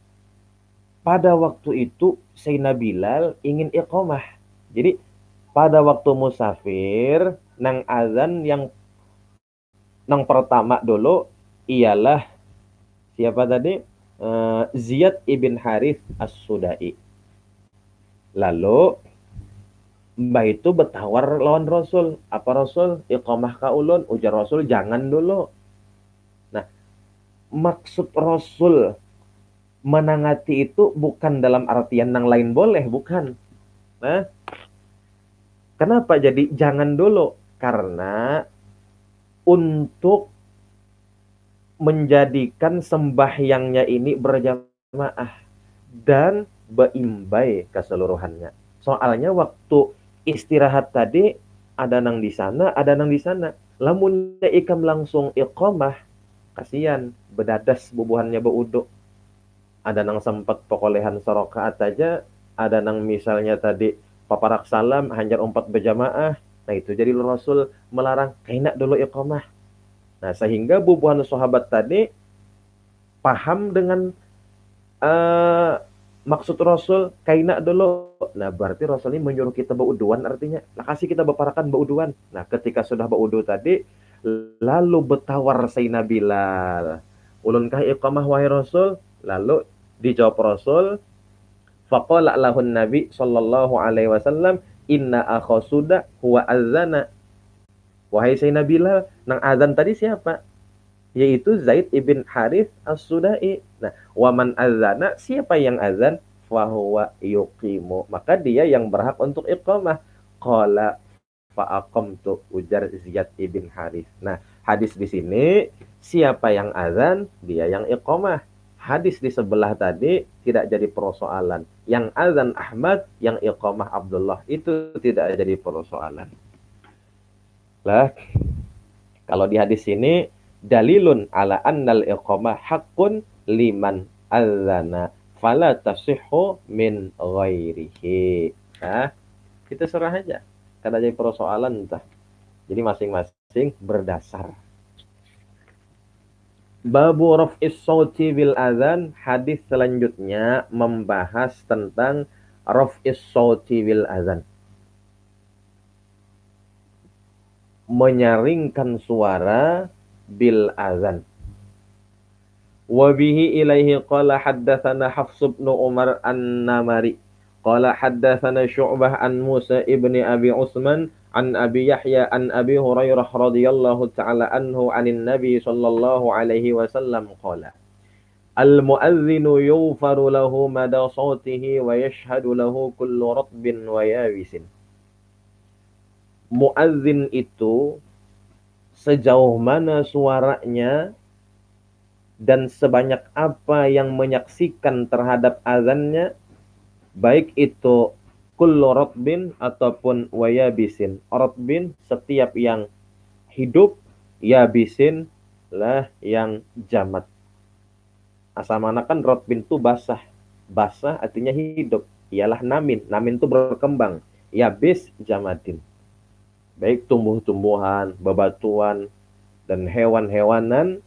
Pada waktu itu Sayyidina Bilal ingin iqamah. Jadi pada waktu musafir nang azan yang nang pertama dulu ialah siapa tadi? Ziyad ibn Harith as-Sudai. Lalu mbah itu bertawar lawan Rasul. Apa Rasul? Iqamah ka ulun. Ujar Rasul, jangan dulu. Nah, maksud Rasul menangati itu bukan dalam artian yang lain boleh, bukan. Nah, kenapa jadi jangan dulu? Karena untuk menjadikan sembahyangnya ini berjamaah dan beimbai keseluruhannya. Soalnya waktu istirahat tadi ada nang di sana, ada nang di sana. Lamunnya ikam langsung iqamah, kasihan bedadas bubuhannya beuduk. Ada nang sempat pokolehan serokaat aja, ada nang misalnya tadi paparak salam hanya 4 berjamaah. Nah itu jadi Rasul melarang kainak dulu iqamah. Nah, sehingga bubuhan sahabat tadi paham dengan maksud Rasul kaina dulu. Nah, berarti Rasul ini menyuruh kita beruduan artinya. Nah, kasih kita beparakan beruduan. Nah, ketika sudah berudu tadi, lalu bertawar Sayyidina Bilal. Ulunkah iqamah wahai Rasul? Lalu dijawab Rasul, faqala lahun Nabi sallallahu alaihi wasallam, inna akhasuda huwa azana. Wahai Sayyidina Bilal, nang azan tadi siapa? Yaitu Zaid ibn Harith as-Sudai. Nah, waman azana, siapa yang azan? Fahuwa yuqimu. Maka dia yang berhak untuk iqamah. Qala fa'aqamtu, ujar Ziyad ibn Harith. Nah, hadis di sini, siapa yang azan? Dia yang iqamah. Hadis di sebelah tadi tidak jadi persoalan. Yang azan Ahmad, yang iqamah Abdullah. Itu tidak jadi persoalan. Lah, kalau di hadis ini dalilun ala annal iqamah haqqun liman adzana fala tasihhu min ghairihi. Nah, kita serah aja. Kada jadi persoalan entah. Jadi masing-masing berdasar. Babu raf'is sauti bil adzan, hadis selanjutnya membahas tentang raf'is sauti bil adzan. menyaringkan suara bil azan. Wa bihi ilaihi qala haddatsana Hafs bin Umar An-Namari qala haddatsana Syu'bah an Musa ibni Abi Utsman an Abi Yahya an Abi Hurairah radhiyallahu ta'ala anhu anin Nabi sallallahu alaihi wasallam qala al-mu'adhdhinu yughfaru lahu mada sawtihi wa yashhadu lahu kullu ratbin wa yabisin. Muadzin itu sejauh mana suaranya dan sebanyak apa yang menyaksikan terhadap azannya, baik itu kullu ratbin ataupun wayabisin. Ratbin setiap yang hidup, yabisin lah yang jamat. Asal mana kan ratbin itu basah. Basah artinya hidup. Ialah namin. Namin itu berkembang. Yabis jamadin. Baik tumbuh-tumbuhan, bebatuan, dan hewan-hewanan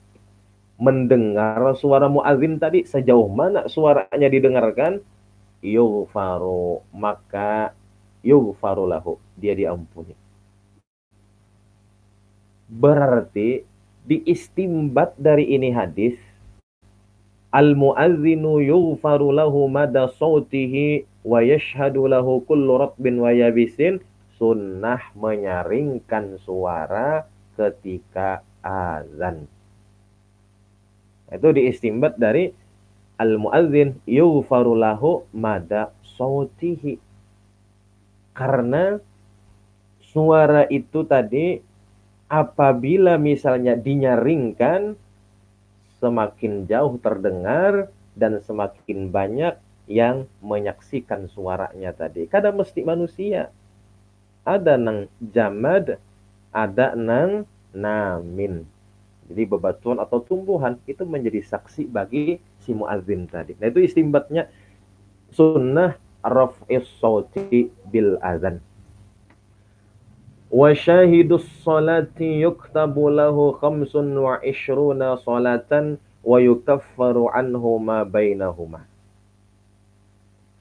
mendengar suara muadzin tadi, sejauh mana suaranya didengarkan, yughfaru, maka yughfaru lahu, dia diampuni. Berarti diistimbat dari ini hadis, al-muadzinu yughfaru lahu mada sautihi wa yashhadu lahu kullu ratbin wa yabisin, sunnah menyaringkan suara ketika azan. Itu diistimbat dari al-muadzin yughfaru lahu mada sautihi. Karena suara itu tadi apabila misalnya dinyaringkan, semakin jauh terdengar dan semakin banyak yang menyaksikan suaranya tadi. Kadang mesti manusia. Ada nang jamad, ada nang namin. Jadi bebatuan atau tumbuhan itu menjadi saksi bagi si muadzin tadi. Nah itu istimbatnya sunnah raf'is sauti bil azan. Wa syahidus salati yuktabu lahu 25 salatan wa yukaffaru anhu ma bainahuma.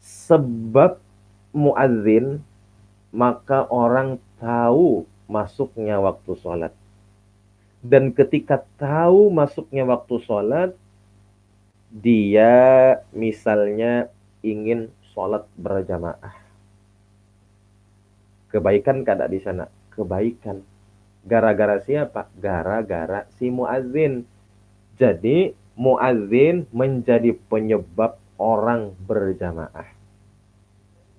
Sebab muadzin maka orang tahu masuknya waktu sholat. Dan ketika tahu masuknya waktu sholat, dia misalnya ingin sholat berjamaah. Kebaikan kada di sana? Kebaikan. Gara-gara siapa? Gara-gara si muadzin. Jadi muadzin menjadi penyebab orang berjamaah.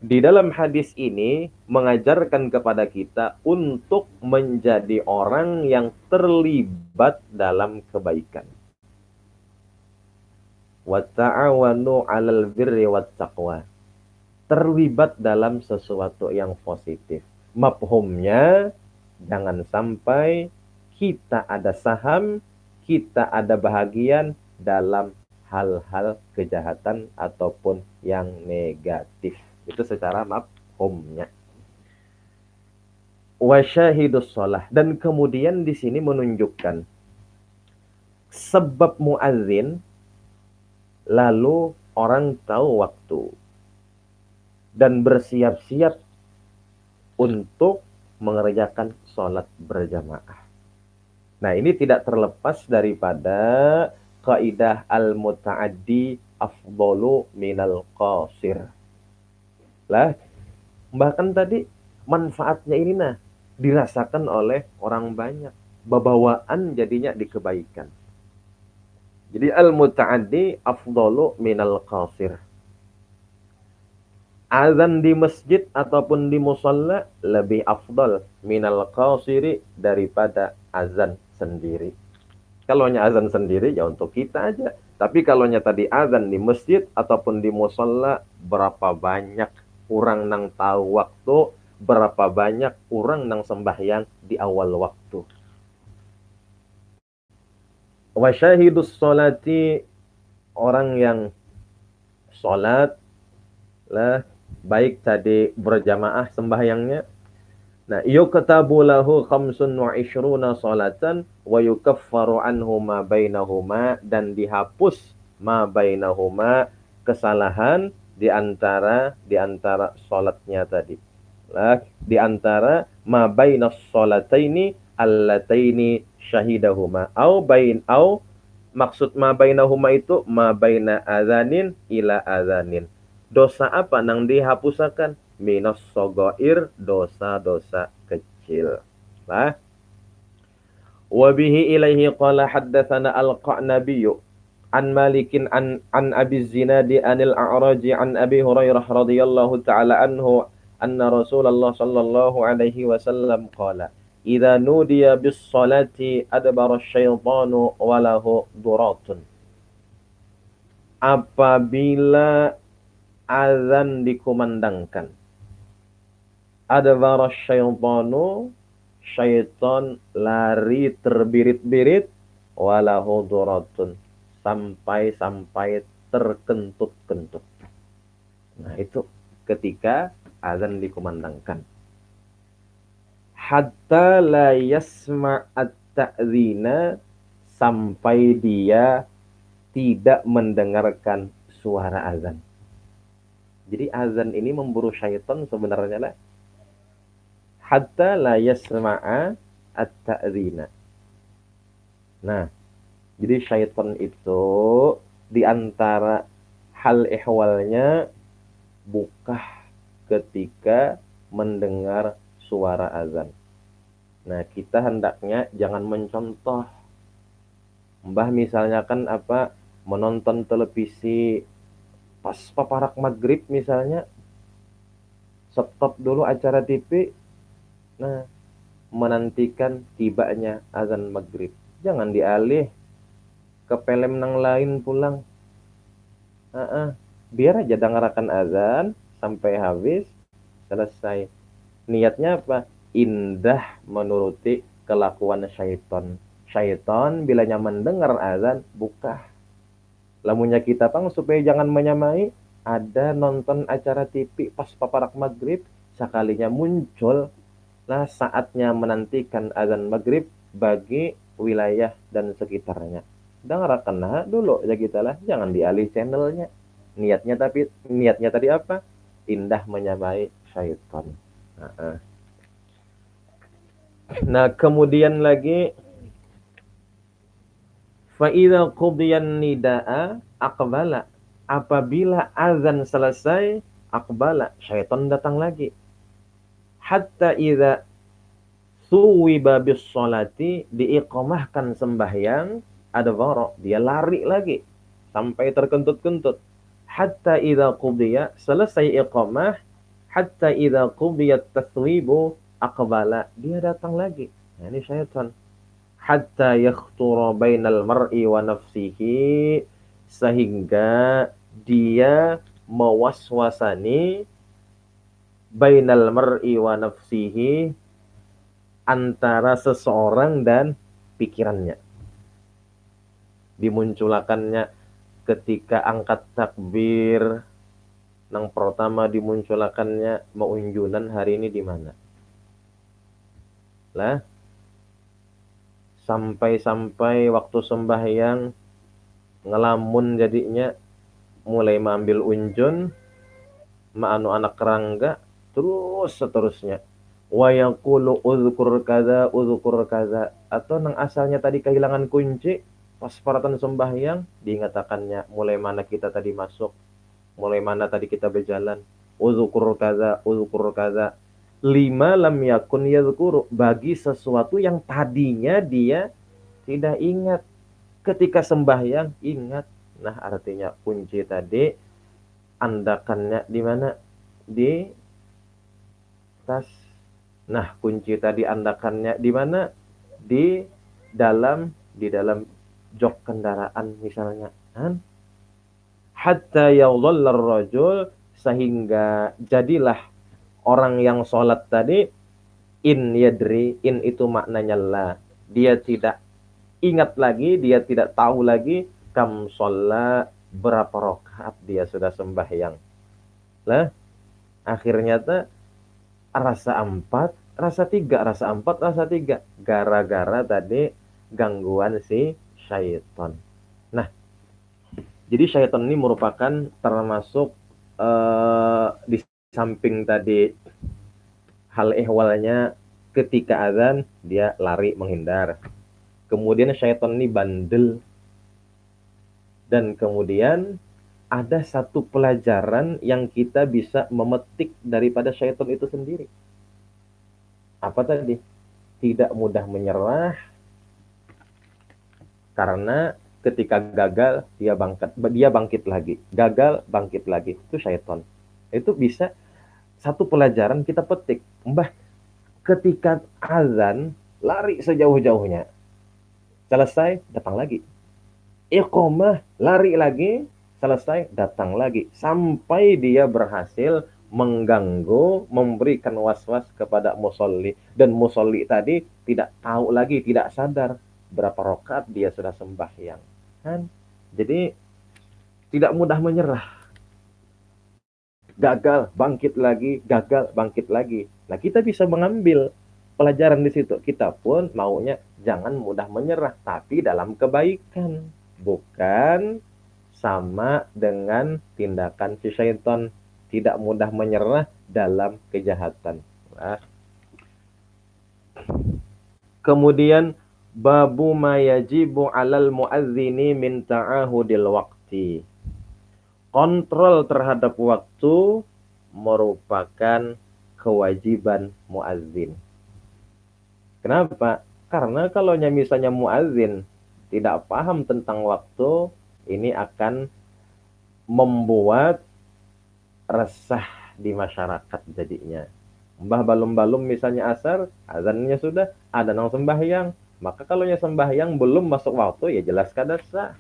Di dalam hadis ini mengajarkan kepada kita untuk menjadi orang yang terlibat dalam kebaikan. Wa ta'awanu 'alal birri wat taqwa. Terlibat dalam sesuatu yang positif. Mafhumnya jangan sampai kita ada saham, kita ada bahagian dalam hal-hal kejahatan ataupun yang negatif. Itu secara mafhumnya. Wa syahidus shalah, dan kemudian di sini menunjukkan sebab muadzin, lalu orang tahu waktu dan bersiap-siap untuk mengerjakan sholat berjamaah. Nah ini tidak terlepas daripada kaidah al-muta'addi afdalu minal qasir. Lah, bahkan tadi manfaatnya ini dirasakan oleh orang banyak. Babawaan jadinya di kebaikan. Jadi al-muta'addi afdalu minal qasir. Azan di masjid ataupun di musalla lebih afdal minal qasiri daripada azan sendiri. Kalau azan sendiri ya untuk kita aja. Tapi kalau tadi azan di masjid ataupun di musalla, berapa banyak orang nang tahu waktu, berapa banyak orang nang sembahyang di awal waktu. Wa syahidus sholati, orang yang sholat lah, baik tadi berjamaah sembahyangnya. Nah, yuktabu lahu 25 sholatan wa yukaffaru anhu ma bainahuma, dan dihapus ma bainahuma, kesalahan di antara sholatnya tadi. Lah, di antara ma bainas sholataini allataini syahidahuma au maksud ma bainahuma itu ma baina adzanin ila adzanin. Dosa apa nang dihapusakan? Minas sogoir, dosa-dosa kecil. Nah, wabihi ilaihi qala haddatsana al-Qanabi an Malikin an Abi Zinadi anil A'raji an Abi Hurairah radhiyallahu taala anhu anna Rasulullah sallallahu alaihi wasallam qala idza nudiya bis salati adbara asyaitanu walahu duratun. Apabila azan dikumandangkan, adbara asyaitanu, syaitan lari terbirit-birit, walahu duratun, sampai terkentut-kentut. Nah, itu ketika azan dikumandangkan. Hatta la yasma'at ta'zina, sampai dia tidak mendengarkan suara azan. Jadi azan ini memburu syaitan sebenarnya lah. Hatta la yasma'a at-ta'zina. Nah, jadi syaitan itu di antara hal ihwalnya bukah ketika mendengar suara azan. Nah, kita hendaknya jangan mencontoh. Mbah misalnya kan menonton televisi pas paparak maghrib misalnya, stop dulu acara TV. Nah, menantikan tibanya azan maghrib. Jangan dialih ke film nang lain pulang. Biar aja dengarakan azan sampai habis, selesai. Niatnya apa? Indah menuruti kelakuan syaitan. Syaitan bilanya mendengar azan, buka. Lamunya kita supaya jangan menyamai, ada nonton acara TV pas paparak maghrib, sekalinya muncul lah saatnya menantikan azan maghrib bagi wilayah dan sekitarnya. Dengarkanlah dulu ya kita lah, jangan dialih channelnya. Niatnya tadi apa? Indah menyamai syaitan. Nah, kemudian lagi fa idza qudiyan nidaa aqbala. Apabila azan selesai, aqbala, syaitan datang lagi. Hatta idza suwiba bis sholati, diiqamahkan sembahyang, adbara, dia lari lagi sampai terkentut-kentut. Hatta idza qudiya, selesai iqamah, hatta idza qudiyat taswibu aqbala, dia datang lagi. Nah, ini syaitan. Hatta yakhtura bainal mar'i wa nafsihi, sehingga dia mewaswasani bainal mar'i wa nafsihi, antara seseorang dan pikirannya. Dimunculakannya ketika angkat takbir, yang pertama dimunculakannya meunjunan hari ini di mana. Lah, sampai waktu sembahyang ngelamun jadinya, mulai mengambil unjun, ma'anu anak kerangga, terus seterusnya. Wa yaqulu uzkur kaza, atau nang asalnya tadi kehilangan kunci, pas paratan sembahyang diingatakannya mulai mana kita tadi masuk, mulai mana tadi kita berjalan. Uzkur kaza. Lima lam yakun yadhkuru, bagi sesuatu yang tadinya dia tidak ingat. Ketika sembahyang ingat. Nah, artinya kunci tadi andakannya di mana? Di tas. Nah, kunci tadi andakannya di mana? Di dalam jok kendaraan misalnya. Hatta yadhallar rajul, sehingga jadilah orang yang sholat tadi, in yadri, in itu maknanya la, dia tidak ingat lagi, dia tidak tahu lagi, kam sholat, berapa rakaat dia sudah sembahyang. Lah, akhirnya rasa 4, rasa 3, rasa 4, rasa 3, gara-gara tadi gangguan si syaitan. Nah, jadi syaitan ini merupakan termasuk di samping tadi hal ihwalnya ketika azan dia lari menghindar. Kemudian syaitan ini bandel. Dan kemudian ada satu pelajaran yang kita bisa memetik daripada syaitan itu sendiri. Apa tadi? Tidak mudah menyerah, karena ketika gagal dia bangkit lagi. Gagal, bangkit lagi. Itu syaitan. Itu bisa satu pelajaran kita petik. Mbah, ketika azan lari sejauh-jauhnya. Selesai, datang lagi. Iqamah, lari lagi, selesai, datang lagi. Sampai dia berhasil mengganggu, memberikan was-was kepada musolli. Dan musolli tadi tidak tahu lagi, tidak sadar berapa rakaat dia sudah sembahyang. Kan? Jadi tidak mudah menyerah. Gagal, bangkit lagi, gagal, bangkit lagi. Nah, kita bisa mengambil pelajaran di situ. Kita pun maunya jangan mudah menyerah, tapi dalam kebaikan. Bukan sama dengan tindakan si syaitan, tidak mudah menyerah dalam kejahatan. Nah, kemudian babu ma yajibu 'alal muadzini min ta'ahudil waqti. Kontrol terhadap waktu merupakan kewajiban muadzin. Kenapa? Karena kalau misalnya muadzin tidak paham tentang waktu, ini akan membuat resah di masyarakat jadinya. Mbah balum-balum misalnya asar, azannya sudah, ada nang sembahyang. Maka kalau sembahyang belum masuk waktu, ya jelas kada sah.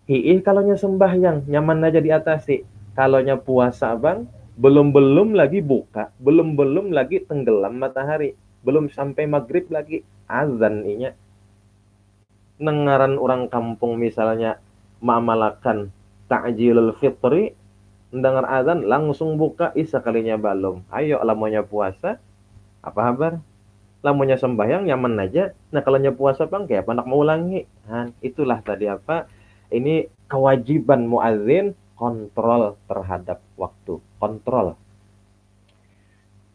Hiih kalau sembahyang, nyaman aja diatasi. Kalau puasa bang, belum lagi buka, belum lagi tenggelam matahari, belum sampai maghrib lagi, azan inya. Nengaran orang kampung misalnya mamalakan ta'jilul fitri, mendengar azan langsung buka, isa kalinya balum. Ayo lamunya puasa, apa kabar? Lamunya sembahyang nyaman aja. Nah kalau puasa bang kayak anak mau ulangi. Nah, itulah tadi apa? Ini kewajiban muadzin, kontrol terhadap waktu. Kontrol.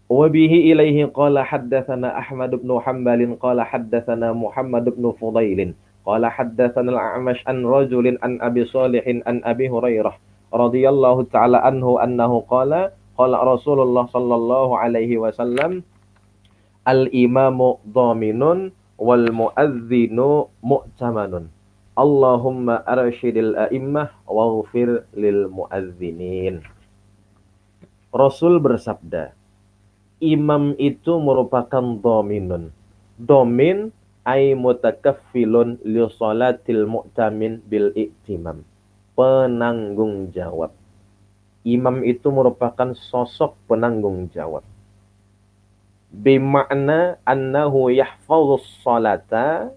Wa bihi ilaihi qala haddatsana Ahmad bin Hanbal qala haddatsana Muhammad bin Fudail qala haddatsana al-A'mash an rajulin an Abi Shalih an Abi Hurairah radhiyallahu ta'ala anhu annahu qala qala Rasulullah sallallahu alaihi wasallam al-imamu dhaminun wal muadzinu mu'tamanun. Allahumma arsyidil a'immah waghfir lil muadzinin. Rasul bersabda, imam itu merupakan dhaminun. Dhamin ay mutakaffilun li salatil mu'tamin bil i'timam. Penanggung jawab. Imam itu merupakan sosok penanggung jawab. Bima'na annahu yahfadhus salata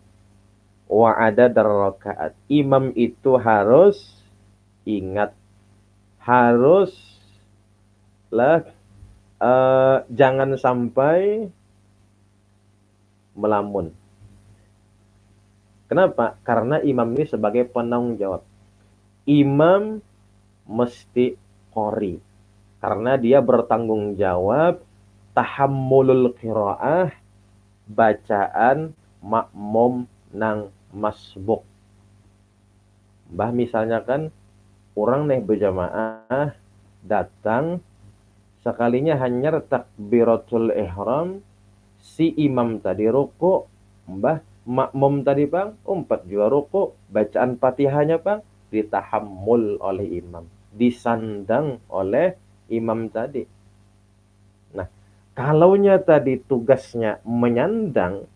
wa adadar rakaat. Imam itu harus ingat, haruslah jangan sampai melamun. Kenapa? Karena imam ini sebagai penanggung jawab. Imam mesti qori, karena dia bertanggung jawab tahammulul qiraah, bacaan makmum nang masbuk. Mbah misalnya kan orang berjamaah datang, sekalinya hanya takbiratul ihram, si imam tadi ruku, mbah makmum tadi bang umpat juga ruku, bacaan Fatihahnya bang ditahammul oleh imam, disandang oleh imam tadi. Nah, kalaunya tadi tugasnya menyandang,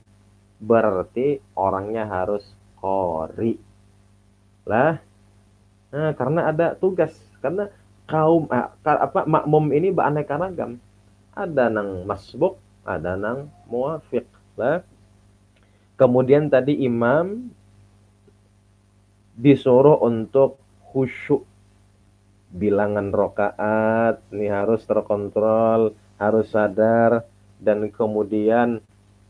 berarti orangnya harus qori lah. Nah, karena ada tugas, karena kaum makmum ini beraneka ragam. Ada nang masbuk, ada nang muwafiq lah. Kemudian tadi imam disuruh untuk khusyuk. Bilangan rakaat ini harus terkontrol, harus sadar, dan kemudian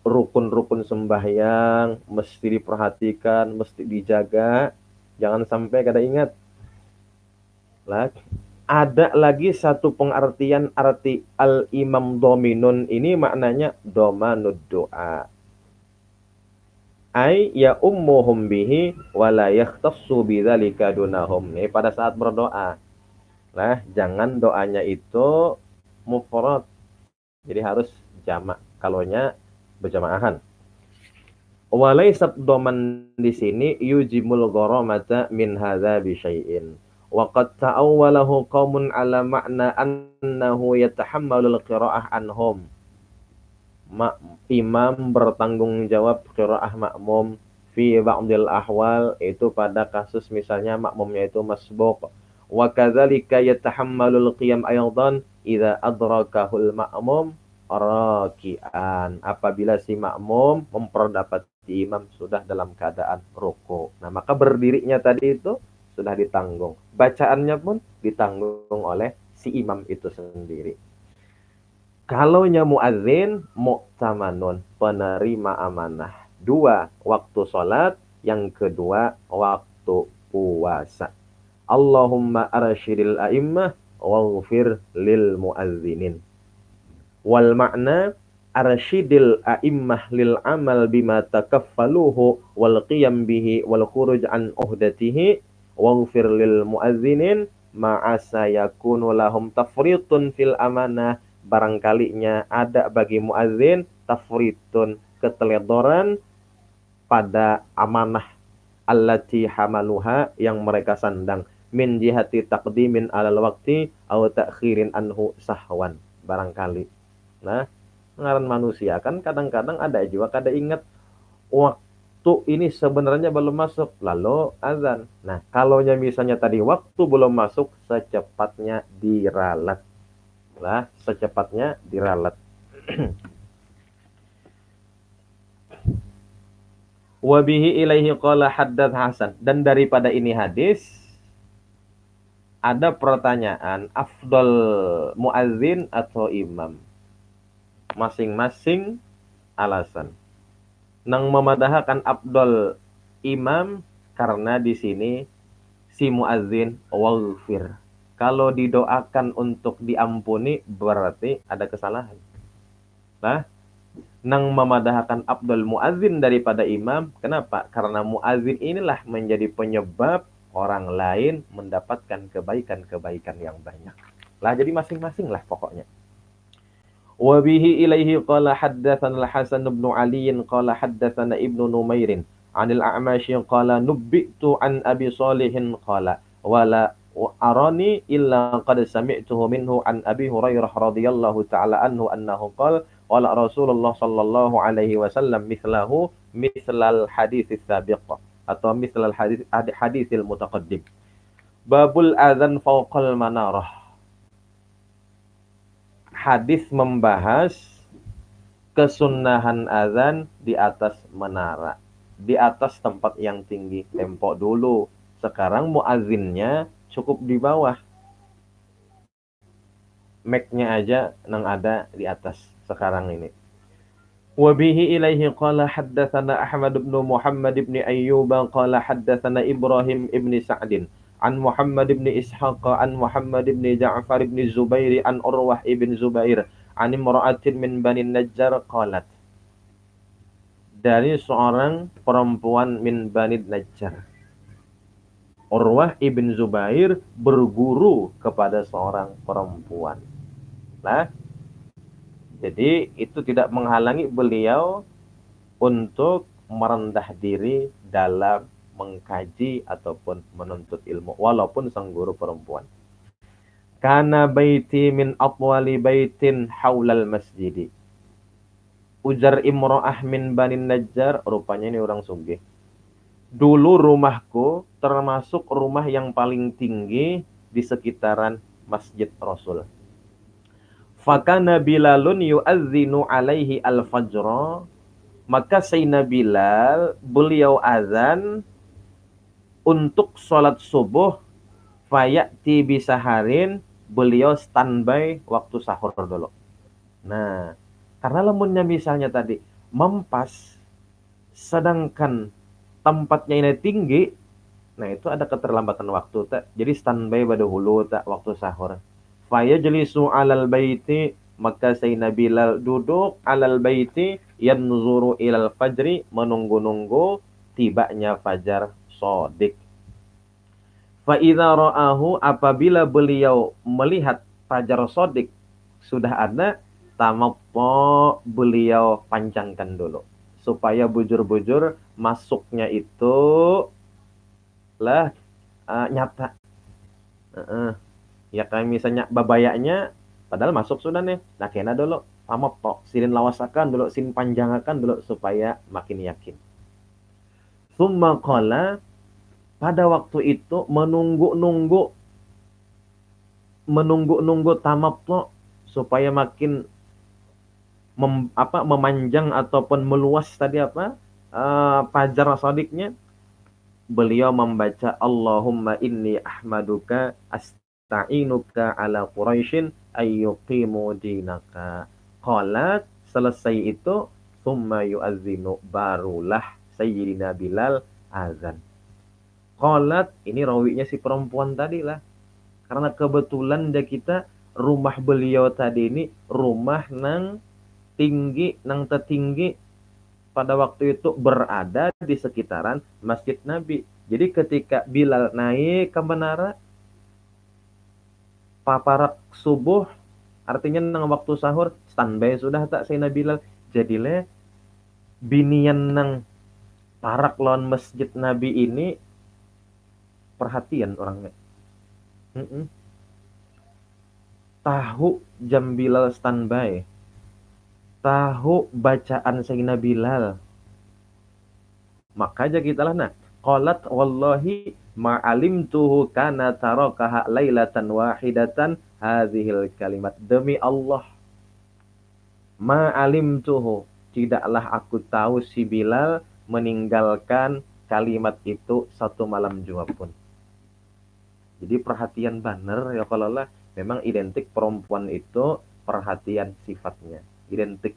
rukun-rukun sembahyang mesti diperhatikan, mesti dijaga. Jangan sampai kada ingat. Lah, Ada lagi satu pengertian arti al-imam dominun ini maknanya domanud doa. Ay ya ummuhum bihi wa la yakhtassu bidzalika dunahum. Ini pada saat berdoa. Nah, jangan doanya itu mufrad. Jadi harus jamak. Kalonya berjamaah. Walaysat doman di sini yujimul gharamata min hadza bi syai'in. Wa qad ta'awwalahu qaumun ala makna annahu yatahammalul qira'ah anhum. Imam bertanggung jawab qira'ah makmum fi ba'dil ahwal, itu pada kasus misalnya makmumnya itu masbuq. Wa kadzalika yatahammalul qiyam aydan idza adrakahul makmum raki'an, apabila si makmum memperdapati imam sudah dalam keadaan ruku. Nah, maka berdirinya tadi itu sudah ditanggung. Bacaannya pun ditanggung oleh si imam itu sendiri. Kalaunya muadzin, mu'tamanun, penerima amanah. 2, waktu sholat. Yang kedua, waktu puasa. Allahumma arsyidil a'immah waghfir lil muadzinin. Wal makna arsyidil a'immah lil amal bima takaffaluhu wal qiyam bihi wal khuruj an uhdatihi waghfir lil muadzinin ma'asa yakunu lahum tafritun fil amanah. Barangkalinya ada bagi muadzin tafritun, keteledoran pada amanah allati hamaluha, yang mereka sandang, min jihati taqdimin alal waqti aw ta'khirin anhu sahwan, barangkali. Nah, ngaran manusia kan kadang-kadang ada juga kada ingat waktu ini sebenarnya belum masuk, lalu azan. Nah, kalaunya misalnya tadi waktu belum masuk, secepatnya diralat. Lah, secepatnya diralat. Wabihi ilaihi qala haddats Hasan. Dan daripada ini hadis, ada pertanyaan, afdal muadzin atau imam? Masing-masing alasan. Nang memadahkan afdal imam karena di sini si muadzin waghfir. Kalau didoakan untuk diampuni berarti ada kesalahan. Nah, nang memadahkan afdal muadzin daripada imam. Kenapa? Karena muadzin inilah menjadi penyebab orang lain mendapatkan kebaikan-kebaikan yang banyak. Lah, jadi masing-masing lah pokoknya. Wabihi ilaihi qala haddatsana al-Hasan bin Ali qala haddatsana Ibnu Numairin anil A'masy qala nubbitu an Abi Shalihin qala wala arani illa qad sami'tuhu minhu an Abi Hurairah radhiyallahu ta'ala anhu annahu qala wala Rasulullah sallallahu alaihi wasallam mithlahu mithlal hadits sabiq atau mithlal haditsil mutaqaddim. Babul adzan fawqal manarah. Hadis membahas kesunahan azan di atas menara, di atas tempat yang tinggi. Tempok dulu, sekarang muazzinnya cukup di bawah, mic-nya aja nang ada di atas sekarang ini. Wabihi ilaihi qala haddatsana Ahmad bin Muhammad bin Ayyub qala haddatsana Ibrahim ibn Sa'din an Muhammad ibn Ishaq an Muhammad ibn Ja'far ibn Zubair an Urwah ibn Zubair an imra'atin min Bani Najjar qalat, dari seorang perempuan min Bani Najjar. Urwah ibn Zubair berguru kepada seorang perempuan. Nah, jadi itu tidak menghalangi beliau untuk merendah diri dalam mengkaji ataupun menuntut ilmu, walaupun sang guru perempuan. Kana baiti min atwali baitin haulal masjidi. Ujar imro'ah min Bani Najjar, rupanya ini orang sugih. Dulu rumahku termasuk rumah yang paling tinggi di sekitaran Masjid Rasul. Fakana Bilalun yu'adzinu alaihi al-fajra. Maka Sayyidina Bilal, beliau azan untuk sholat subuh, fayati bisaharin, beliau standby waktu sahur dulu. Nah, karena lemunnya misalnya tadi mempas, sedangkan tempatnya ini tinggi, Nah, itu ada keterlambatan waktu tak. Jadi standby pada hulu tak waktu sahur. Fayajlisu 'alal baiti, maka Sayyidina Bilal duduk 'alal baiti yanzuru ilal fajri, menunggu-nunggu tibanya fajar shadiq. Fa idza ra'ahu, apabila beliau melihat fajar shadiq sudah ada, tamattu, beliau panjangkan dulu supaya bujur-bujur masuknya itu lah nyata. Ya kayak misalnya babayaknya padahal masuk sudah nih. Nah, kena dulu tamattu, silin lawasakan dulu, sin panjangakan dulu supaya makin yakin. Summa qala, pada waktu itu menunggu-nunggu tamattu supaya makin memanjang ataupun meluas tadi fajar shadiqnya, beliau membaca Allahumma inni ahmaduka asta'inuka ala Quraisyin ayyuqimu dinaka. Qalat, selesai itu summa yu'adzinu, barulah Sayyidina Bilal azan. Qalat, ini rawinya si perempuan tadi lah. Karena kebetulan dia kita rumah beliau tadi ini rumah nang tinggi, nang tertinggi pada waktu itu berada di sekitaran Masjid Nabi. Jadi ketika Bilal naik ke menara, paparak subuh, artinya nang waktu sahur, standby sudah tak Sayyidina Bilal. Jadilah binian nang parak lawan Masjid Nabi ini perhatian orangnya. Tahu jam Bilal standby, tahu bacaan Sayyidina Bilal. Maka aja kita lah, nah, qalat wallahi ma'alimtuhu kana tarakaha lailatan wahidatan hadhil kalimat. Demi Allah, ma'alimtuhu, tidaklah aku tahu si Bilal meninggalkan kalimat itu satu malam jua pun. Jadi perhatian baner ya, kalau lah memang identik perempuan itu perhatian sifatnya, identik.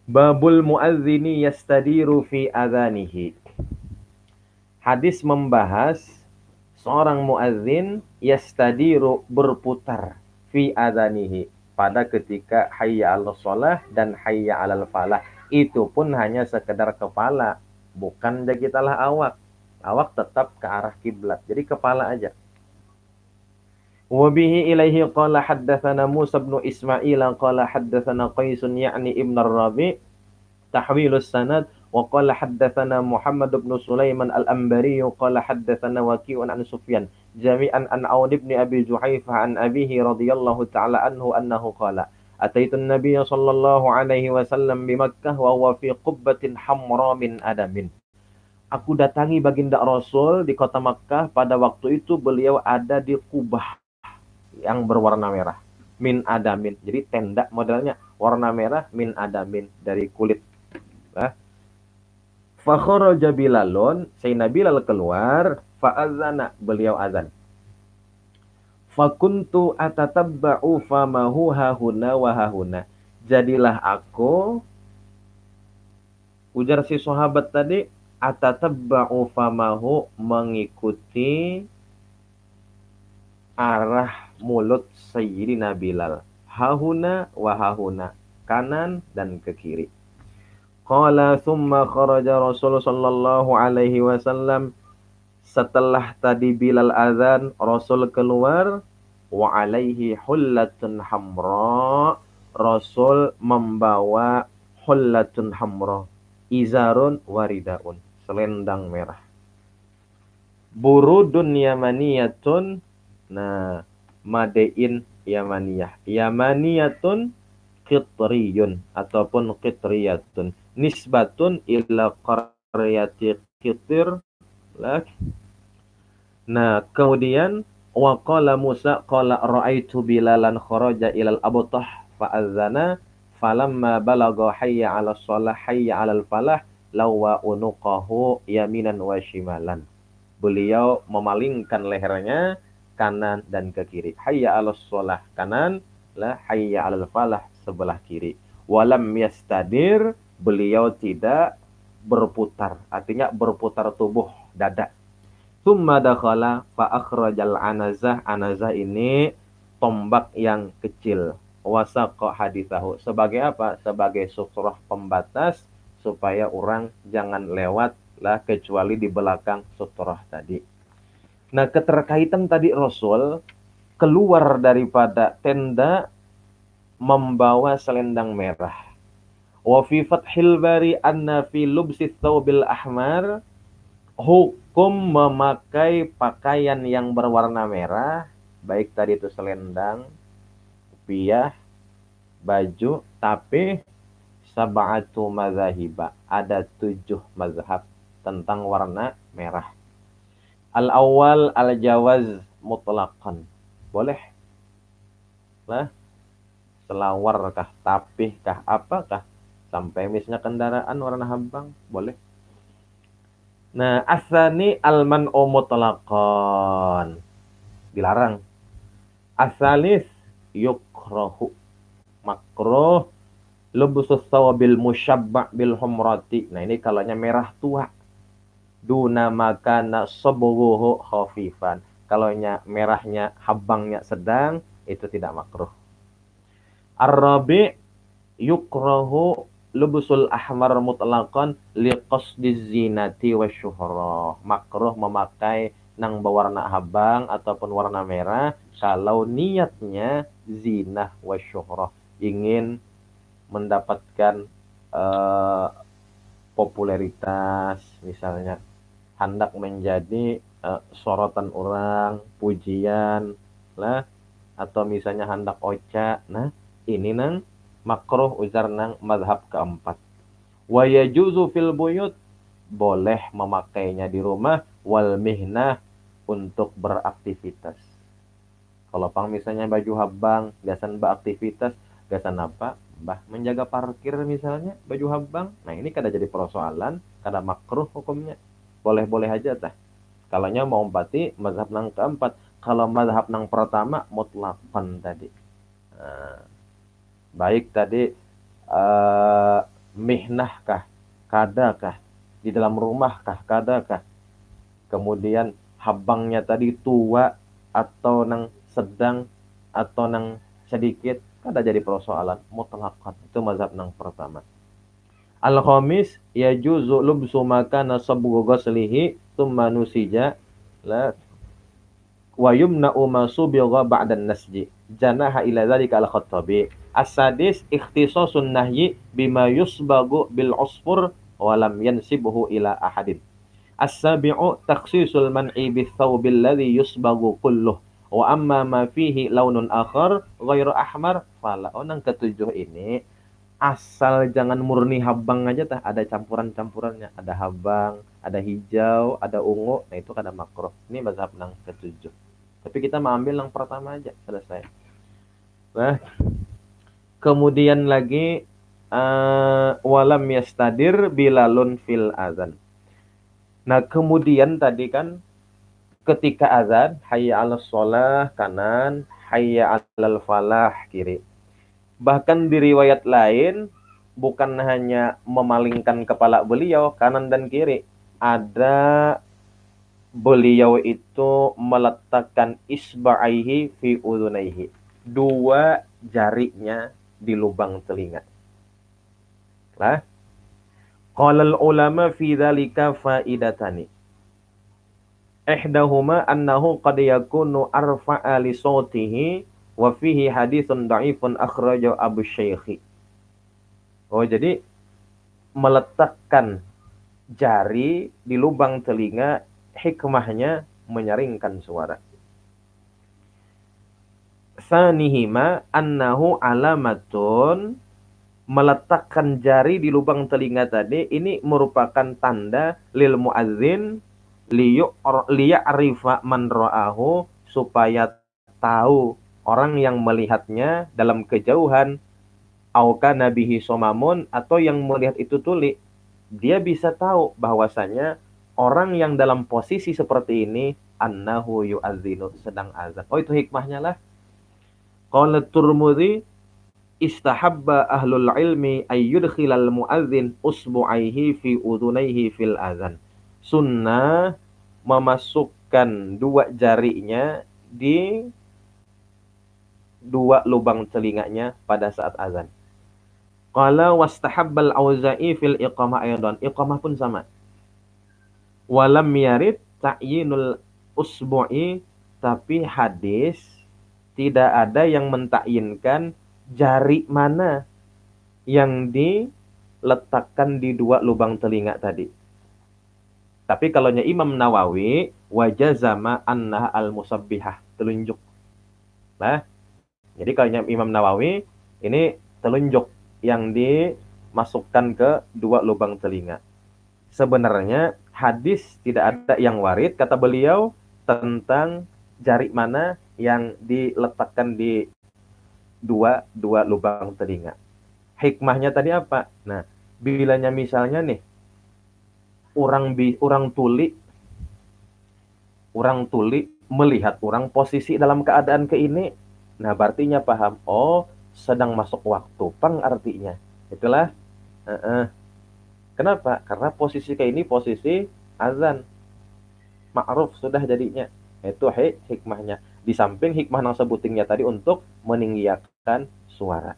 Babul muadzini yastadiru fi adzanihi. Hadis membahas seorang muadzin yastadiru, berputar, fi adzanihi, pada ketika hayya 'alas shalah dan hayya 'alal falah. Itu pun hanya sekedar kepala, bukan jakitalah awak. Awak tetap ke arah kiblat. Jadi kepala aja. Wabihi ilaihi qala haddatsana Musa bin Ismail qala haddatsana Qais ya'ni ibn ar-Rabi' tahwilus sanad wa qala haddatsana Muhammad bin Sulaiman al-Anbari qala haddatsana Waqi'un an Sufyan jami'an an Aun ibn Abi Juhaifah an abihi radhiyallahu ta'ala anhu annahu qala ataitu an-nabiy sallallahu alaihi wasallam bi Makkah wa huwa fi qubbatin hamra min adamin. Aku datangi baginda Rasul di kota Makkah, pada waktu itu beliau ada di Kubah yang berwarna merah, min adamin. Jadi tenda modelnya warna merah, min adamin, dari kulit. Nah, fa kharaja Bilalun, Sayyidina Bilal keluar, fa azana, beliau azan. Fa kuntu atatabba'u famahu hahuna wa hahuna. Jadilah aku, ujar si sahabat tadi, atatabba'u famahu, mengikuti arah mulut Sayyidina Bilal, hahuna wa hahuna, kanan dan ke kiri. Qala thumma kharaja Rasul sallallahu alaihi wasallam, setelah tadi Bilal azan, Rasul keluar, wa alaihi hullatun hamra, Rasul membawa hullatun hamra, izarun waridaun, selendang merah. Burudun yamaniyatun, nah, madein Yamaniyah. Yamaniyatun qitriyun ataupun qitriyatun. Nisbatun ila qaryati Qitr. Nah, kemudian wa qala Musa qala ra'aitu Bilalan kharaja ilal abtah fa'adzana falamma balagha hayya 'alas shalah hayya 'alal falah lawa unuqahu yaminan wa shimalan. Beliau memalingkan lehernya kanan dan ke kiri. Hayya 'alas shalah kanan, la hayya 'alal falah sebelah kiri. Walam yastadir, beliau tidak berputar, artinya berputar tubuh dada. Tsumma dakhala fa akhrajal anazah. Anazah ini tombak yang kecil. Wasaqa hadithahu. Sebagai apa? Sebagai sutrah pembatas supaya orang jangan lewat lah kecuali di belakang sutrah tadi. Nah, keterkaitan tadi Rasul keluar daripada tenda membawa selendang merah. Wa fi Fathil Bari anna fi lubsi thawbil ahmar, hukum memakai pakaian yang berwarna merah, baik tadi itu selendang, kopiah, baju, tapi sab'atu madzahiba, ada 7 mazhab tentang warna merah. Al-awwal al-jawaz mutlaqan. Boleh lah, selawar kah, tapih kah, apakah, sampai misalnya kendaraan warna habang, boleh. Nah, asani al-man'u mutlaqan, dilarang. Asalis yukrahu, makruh lubusus sawabil musyabba' bil humrati. Nah, ini kalaunya merah tua. Duna makana sabghuhu khafifan. Kalaunya merahnya habangnya sedang, itu tidak makruh. Ar-rabi' yukrahu lubusul ahmar mutlaqan liqasdiz zinati wasyuhrah. Makruh memakai nang berwarna habang ataupun warna merah kalau niatnya zinah wasyuhrah, ingin mendapatkan popularitas, misalnya hendak menjadi sorotan orang, pujian lah, atau misalnya hendak oca. Nah, ini nang makruh uzar nang mazhab keempat. Wa yajuzu fil buyut, boleh memakainya di rumah, wal mihnah, untuk beraktivitas. Kalau pang misalnya baju habang, gasan beraktivitas, gasan apa? Bah menjaga parkir misalnya, baju habang. Nah, ini kada jadi persoalan, kada makruh hukumnya. Boleh-boleh aja tah. Kalaunya mau empati mazhab nang keempat. Kalau mazhab nang pertama mutlaqan tadi. Nah, baik tadi mihnah kah, kada kah, di dalam rumah kah, kada kah. Kemudian habangnya tadi tua atau nang sedang atau nang sedikit, kada jadi persoalan, mutlaqan. Itu mazhab nang pertama. Al-khamis yajuzu lubsu makana sabghu ghaslihi tsumma nusija la wa yumna'u ma subigha ba'da an-nasji. Janaha ila dzalika al-Khattabi. As-sadis ikhtisasun nahyi bima yusbagu bil usfur wa lam yansibhu ila ahadin. As-sabi'u takhsisul man'i bis thawbil ladzi yusbagu kulluh. Wa amma ma fihi launun akhar ghairu ahmar fala. Oh, nang ketujuh ini asal jangan murni habang aja tah, ada campuran-campurannya, ada habang, ada hijau, ada ungu. Nah, itu kada makruh. Ini mazhab nang ketujuh. Tapi kita mengambil yang pertama aja, selesai. Nah, kemudian lagi walam yastadir bilalun fil azan. Nah, kemudian tadi kan ketika azan, hayya 'alas shalah kanan, hayya 'alal falah kiri. Bahkan di riwayat lain bukan hanya memalingkan kepala beliau kanan dan kiri, ada beliau itu meletakkan isba'aihi fi udhunaihi, 2 jarinya di lubang telinga. Lah, qalal ulama fi dzalika faidatani. Ihdahuma annahu qad yakunu arfa'a li sautihi wa fihi haditsun dha'ifun akhrajahu Abu Syaikhi. Oh, jadi meletakkan jari di lubang telinga hikmahnya menyaringkan suara. Sanihima annahu alamatun, meletakkan jari di lubang telinga tadi ini merupakan tanda lil muadzin liya'rifa man ra'ahu, supaya tahu orang yang melihatnya dalam kejauhan, auka nabihi somamun, atau yang melihat itu tuli, dia bisa tahu bahwasanya orang yang dalam posisi seperti ini annahu yu'adzinu, sedang azan. Oh, itu hikmahnya lah. Qala Tirmidzi istahabba ahlul ilmi ayyudkhilal muadzin usbu'aihi fi udhunaihi fil azan. Sunnah memasukkan dua jarinya di dua lubang telinganya pada saat azan. Qala wastahabbal Auza'i fil iqamah aydan. Iqamah pun sama. Walam yarid ta'yinul usbu'i, tapi hadis tidak ada yang mentakyinkan jari mana yang diletakkan di dua lubang telinga tadi. Tapi kalau Imam Nawawi wajazama annaha al-musabbihah, telunjuk. Nah, jadi kalau Imam Nawawi ini telunjuk yang dimasukkan ke dua lubang telinga. Sebenarnya hadis tidak ada yang warid kata beliau tentang jari mana yang diletakkan di dua lubang telinga. Hikmahnya tadi apa? Nah, bilanya misalnya nih orang tuli melihat orang posisi dalam keadaan ke ini, nah berartinya paham, oh sedang masuk waktu pang artinya. Itulah. Kenapa? Karena posisi kayak ini posisi azan. Ma'ruf sudah jadinya. Itu hikmahnya. Di samping hikmah yang sebutingnya tadi untuk meninggikan suara.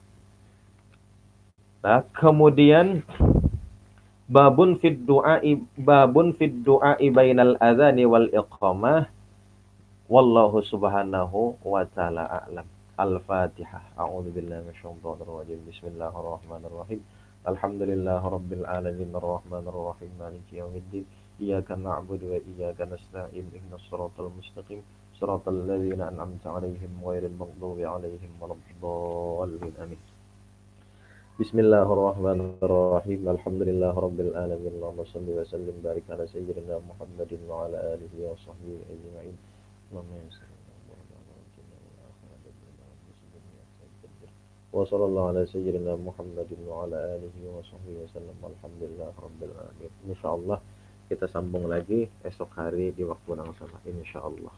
Nah, kemudian babun fid du'a'i bainal adzani wal iqamah. Wallahu subhanahu wa ta'ala a'lam. Al-Fatihah. A'udzubillahi minasyaitonir rajim. Bismillahirrahmanirrahim. Alhamdulillahirabbil alamin arrahmanir rahim maliki yaumiddin. Iyyaka na'budu wa iyyaka nasta'in ihdinas siratal mustaqim siratal ladzina an'amta 'alaihim ghairil maghdubi 'alaihim waladdallin. Amin. Bismillahirrahmanirrahim. Alhamdulillahirabbil alamin. Allahumma shalli wa sallim barik ala sayyidina Muhammadin wa ala alihi wa sahbihi ajma'in. Allahumma wa sallallahu ala sayyidina Muhammadin wa ala alihi wa sahbihi wasallam. Alhamdulillah rabbil alamin. Insyaallah kita sambung lagi esok hari di waktu yang sama insyaallah.